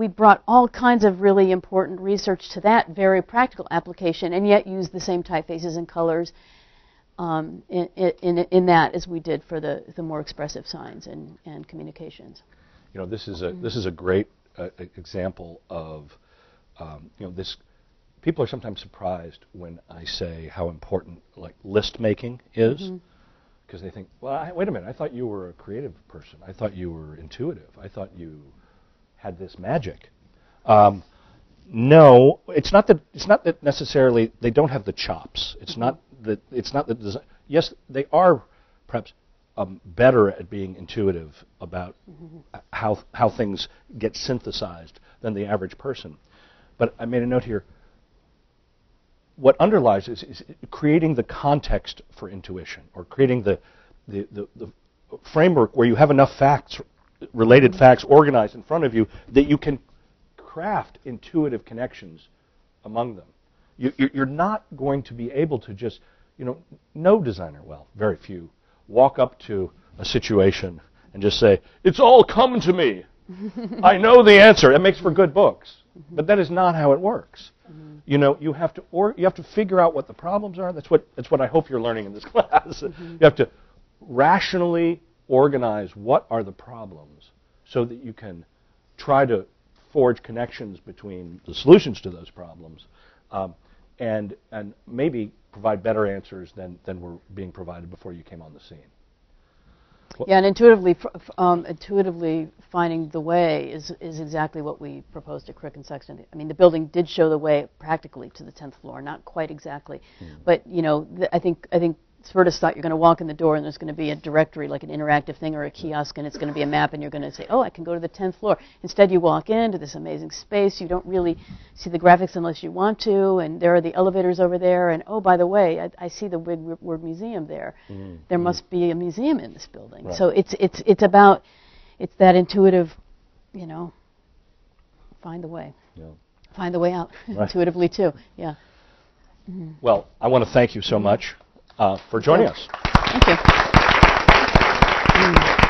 Speaker 2: brought all kinds of really important research to that very practical application, and yet used the same typefaces and colors in that as we did for the more expressive signs and communications.
Speaker 3: You know, this is a great example of this. People are sometimes surprised when I say how important like list making is, because they think, well, wait a minute, I thought you were a creative person. I thought you were intuitive. I thought you had this magic. No, it's not that necessarily they don't have the chops. It's not that yes, they are perhaps better at being intuitive about how things get synthesized than the average person. But I made a note here. What underlies is creating the context for intuition, or creating the framework where you have enough facts, related facts organized in front of you that you can craft intuitive connections among them. You're not going to be able to just, no designer, well, very few, walk up to a situation and just say, it's all come to me. I know the answer. It makes for good books. But that is not how it works. You have to figure out what the problems are. That's what I hope you're learning in this class. You have to rationally organize what are the problems so that you can try to forge connections between the solutions to those problems, and maybe provide better answers than were being provided before you came on the scene.
Speaker 2: Yeah, and intuitively finding the way is exactly what we proposed at Crick and Sexton. I mean, the building did show the way practically to the 10th floor, not quite exactly, but I think Spertus thought you're going to walk in the door and there's going to be a directory, like an interactive thing or a kiosk, and it's going to be a map, and you're going to say, oh, I can go to the 10th floor. Instead, you walk into this amazing space. You don't really see the graphics unless you want to, and there are the elevators over there, and oh, by the way, I see the big word museum there. There must be a museum in this building. Right. So it's that intuitive, find the way. Yeah. Find the way out intuitively too. Yeah.
Speaker 3: Well, I want to thank you so much for joining us.
Speaker 2: Thank you.